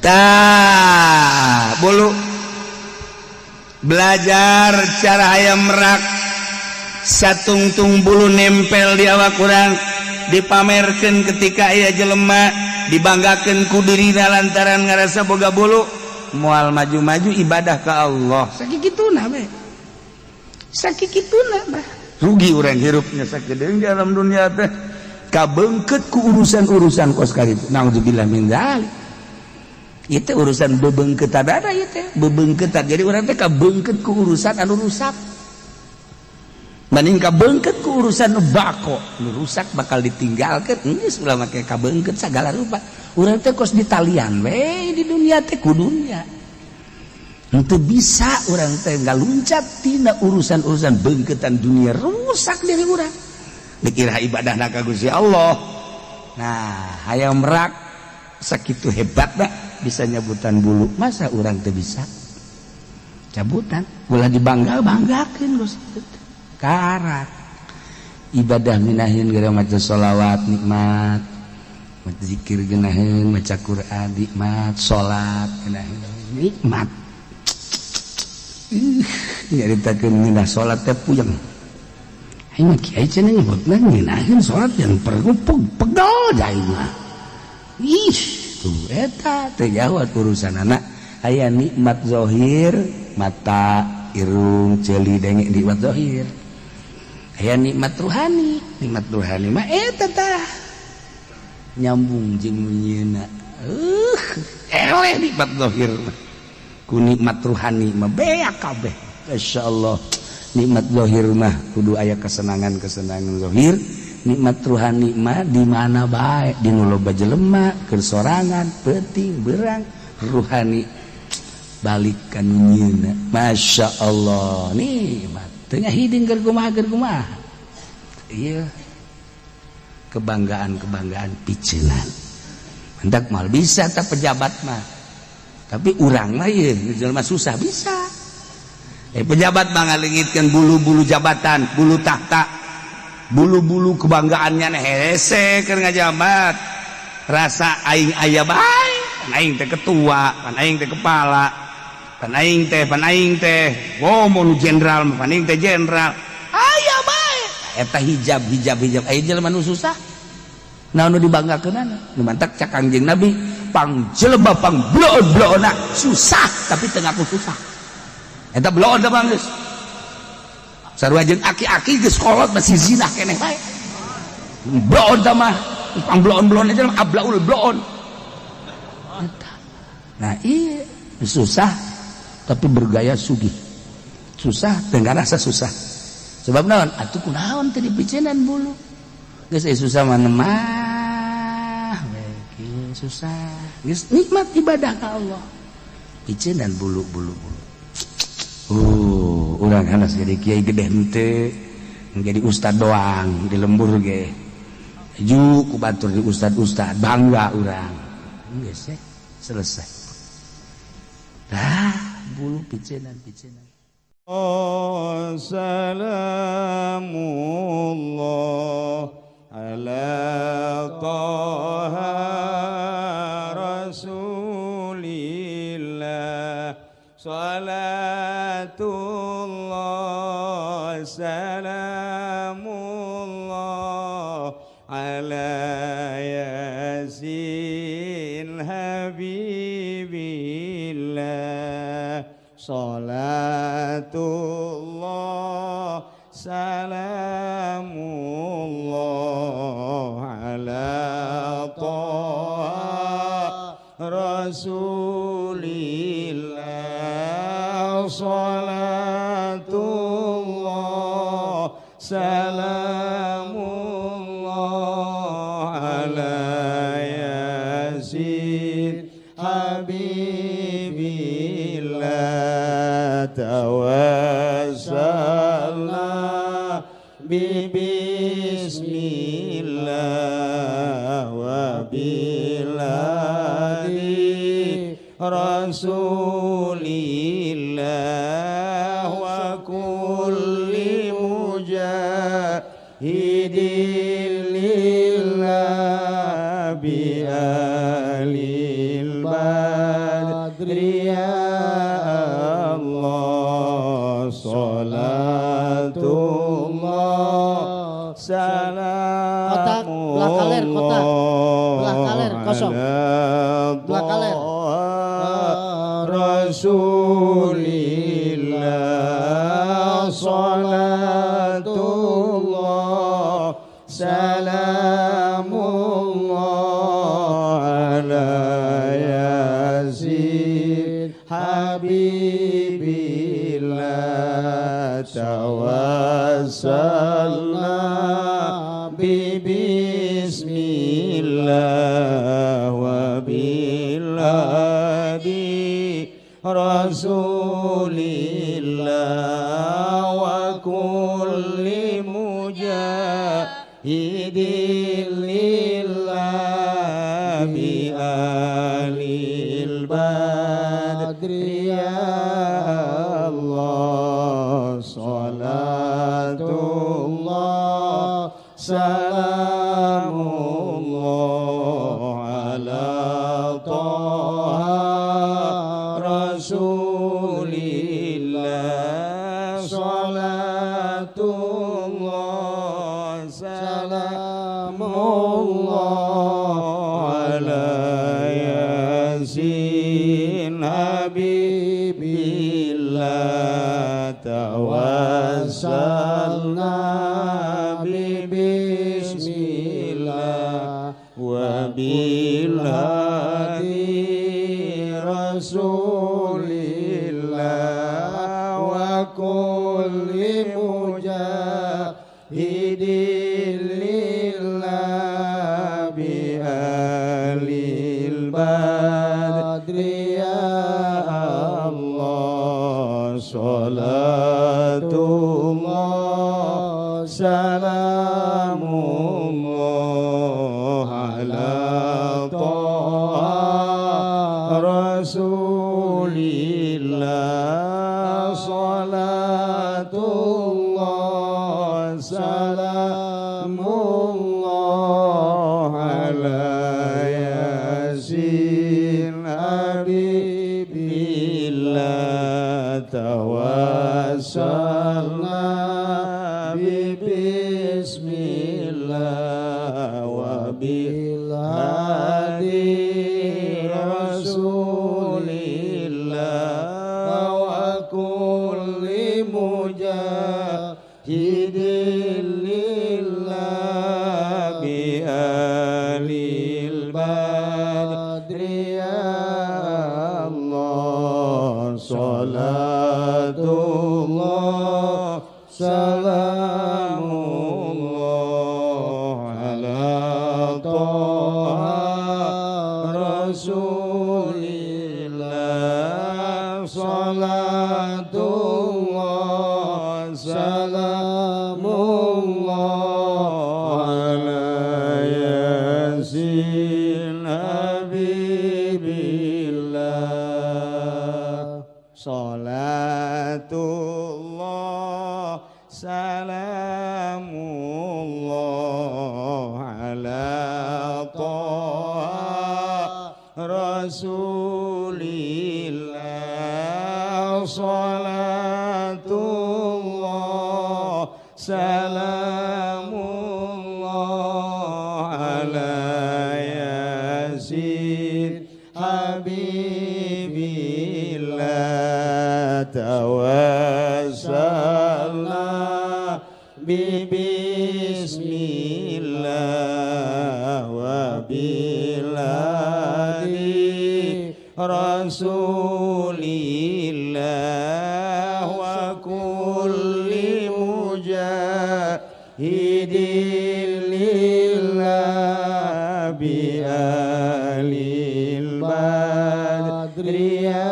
Tah, bolu belajar cara hayam merak satungtung bulu nempel di awak urang dipamerkeun ketika aya jelema dibanggakeun ku dirina lantaran ngarasa boga bulu moal maju-maju ibadah ka Allah sakikituna we sakikituna bah rugi urang hirupnya sakedeung di alam dunia teh kabeungkeut ku urusan-urusan kos karitu naudzubillah min dzalik. Itu urusan bebeungkeutan ada ieu teh bebeungkeutan jadi urang teh kabeungkeut ku urusan anu rusak mending kabeungkeut ku urusan nu bako nu rusak bakal ditinggalkeun geus ulah make kabeungkeut sagala rupa urang teh kos di talian we di dunia teh ku dunia henteu bisa urang teh ngaluncat tina urusan-urusan beungkeutan dunia rusak diri urang dikira ibadahna ka Gusti Allah. Nah hayang merak sakitu hebatna bisa nyabutan bulu masa orang teu bisa cabutan ulah dibanggakeun Gusti karat ibadah minahin gara maca sholawat nikmat maca zikir geunaheun maca Quran nikmat salat geunaheun nikmat nyaritakeun ngeunah salat teh puyeng aing mah kiai cenah nyebutna ngeunaheun salat yang perlu pegel jaing mah ih eta teh jawab urusan anak aya nikmat zahir mata irung ceuli denge nikmat zahir aya nikmat ruhani mah eta tah nyambung jeung munyeuna eleh nikmat zahir mah ku nikmat ruhani mah beak kabeh masyaallah. Nikmat zahir mah kudu aya kesenangan zahir, nikmat ruhani mah di mana bae dinu loba jelema keur sorangan penting berang ruhani balik ka nyeuna masyaallah nikmat teu ngahiding keur kumaha ieu kebanggaan piceunan hendak mal bisa tak pejabat mah tapi urang mah ieu jelema susah bisa pejabat mah ngalingitkeun bulu-bulu jabatan bulu tahta bulu-bulu kebanggaannya hese keur ngajabat rasa aing aya bae pan aing teh ketua pan aing teh kepala pan aing teh ngomong jenderal pan aing teh jenderal aya bae eta hijab aya jelema nu susah naon nu dibanggakeunana nu mantak cak Kangjeng Nabi pangjelema pangbloon-bloona susah tapi teu ngaku susah eta bloon da mah geus sarua jeung aki-aki geus kolot masih zina keneh bae bloon da mah pangbloon-bloon aja ablaul bloon nah iya susah tapi bergaya sugih susah teu ngarasa susah sebab naon atuh kunaon teh dipiceunan bulu geus susah mah we susah geus nikmat ibadah ka Allah piceunan bulu-bulu urang hanas jadi kiai gede henteu jadi ustad doang di lembur ge ju ku batur di ustad bangga urang geus selesai dah bulu piceunan Salamullah ala taha rasulillah salatullah salamullah ala yasin habibillah salatullah salamullah ala taha rasulillah salatullah salamullah ala yasin habibillah tawassalna bismillah wa biladi rasulillah wa kulli mujahidin lillah bi alil badri ya Allah salatullah salamullah kosong belah kaler rasulillah salatullah salamullah ala yasin habibillah tawassalna bismillah wa biladi rasulillah wa kulli mujahidin lillah bi alil badri ya Allah salatullah salamullah ala taha rasulillah salatullah salamullah ala yasin habibillah tawassalna bil hadi rasulillah wa kulli mujahidin lillah bi alil badri ya Allah salatullah salamullah ala taha rasulillah salatullah salamullah ala yasin habibillah tawassalna bismillah wa bil hadi rasulillah wa kulli mujahidin lillah bi alil badri ya Allah salatullah salamullah ala taha rasulillah salatullah salamullah ala yasin habibillah salatullah salamullah ala taha rasulillah salatullah salamullah ala yasin habibillah tawassalna bismillah wa bil hadi rasulillah wa kulli mujahidin lillah bi alil badri ya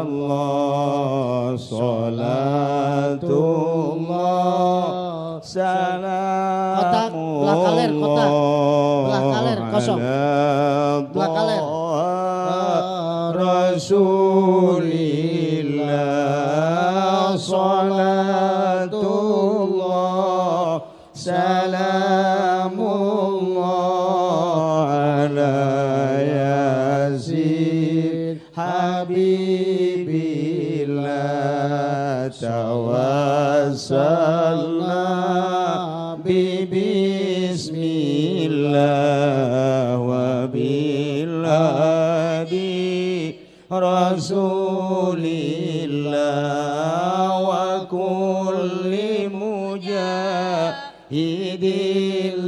Allah salatullah Kotak, belah kaler, kotak. Belah kaler, kosong. Belah kaler. Rasulillah salatullah salamullah ala yasin habibillah tawassalna bismillah wa bil hadi rasulillah wa kulli mujahidin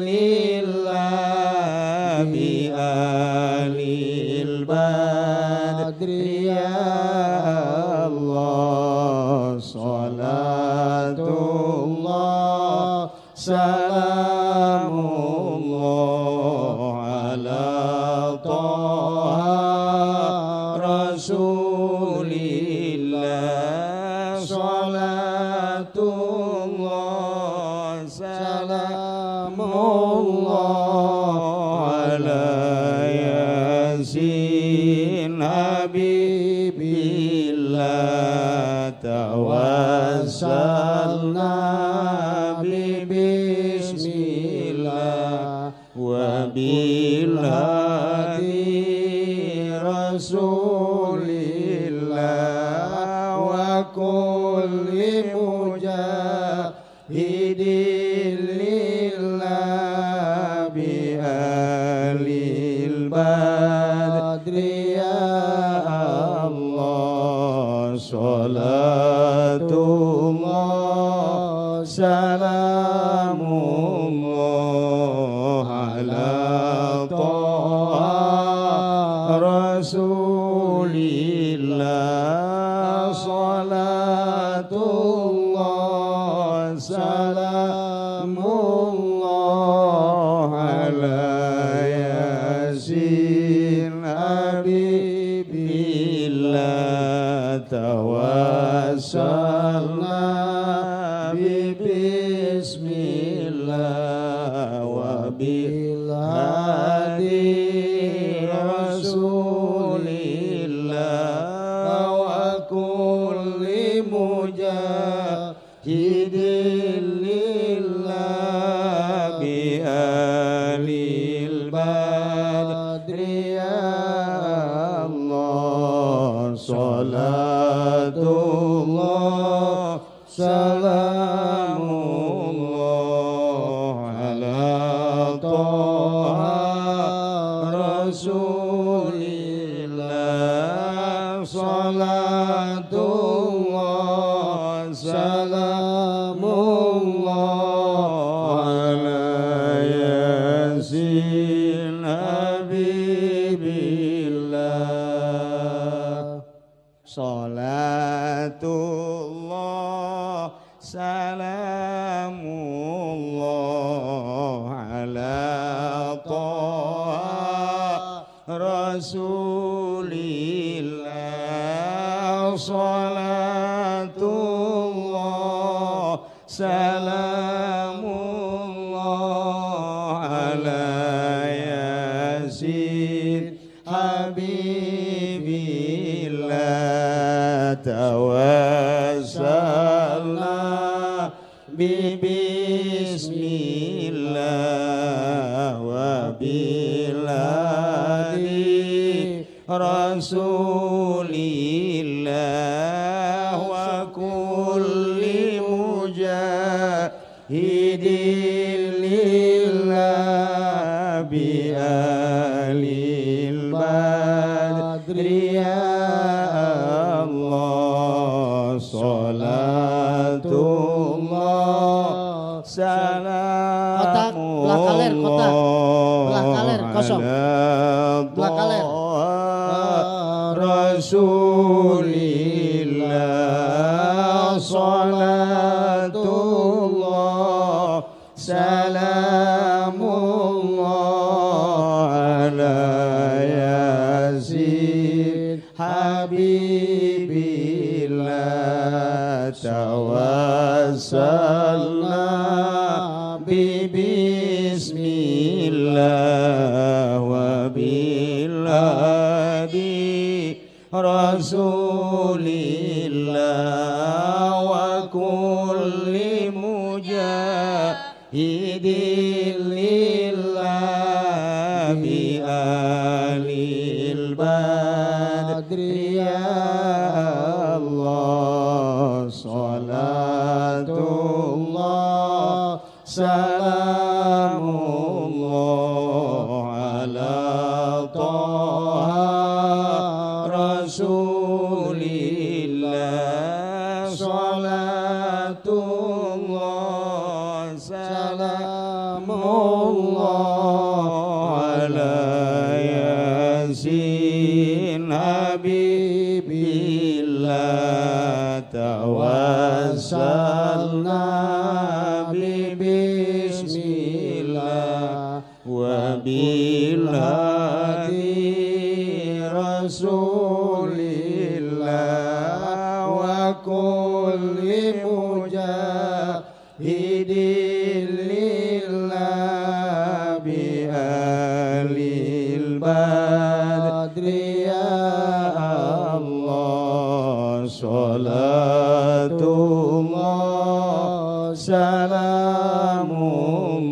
lillah bi alil badri ya Allah salatullah salamullah ala taha rasulillah salatullah salamullah ala yasin habibillah tawassalna bismillah wa bil hadi rasulillah wa kulli mujahidin lillah bi alil badri ya Allah salatullah salamullah ala bil hadi rasulillah wa kulli mujahidin lillah bi alil badri ya Allah salatullah salamullah ala toha rasulillah salatullah salamullah ala yasin habibillah salatullah salamullah ala toha rasulillah salatullah salamullah ala yasin habibillah tawassalna bismillah wa biladi rasulillah wa kulli mujahidin lillah bi alil badri ya Allah salatullah Kotak, belah kaler, kotak. Belah kaler, kosong. Belah kaler. Rasulillah salatullah salamullah ala yasin habibillah tawassalna bismillah wa biladi rasulillah wa kulli mujahidin lillah bi alil badri ya Allah salatullah salamullah ala toha rasulillah salatullah salamullah ala yasin habibillah tawassalna bismillah wa bilhadi rasulillah wa kulli mujahidin lillah bi alil badri ya Allah salatullah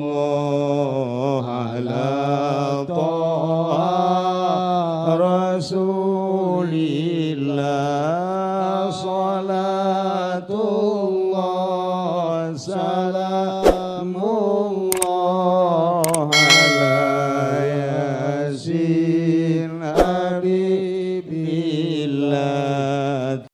salamullah ala toha rasulillah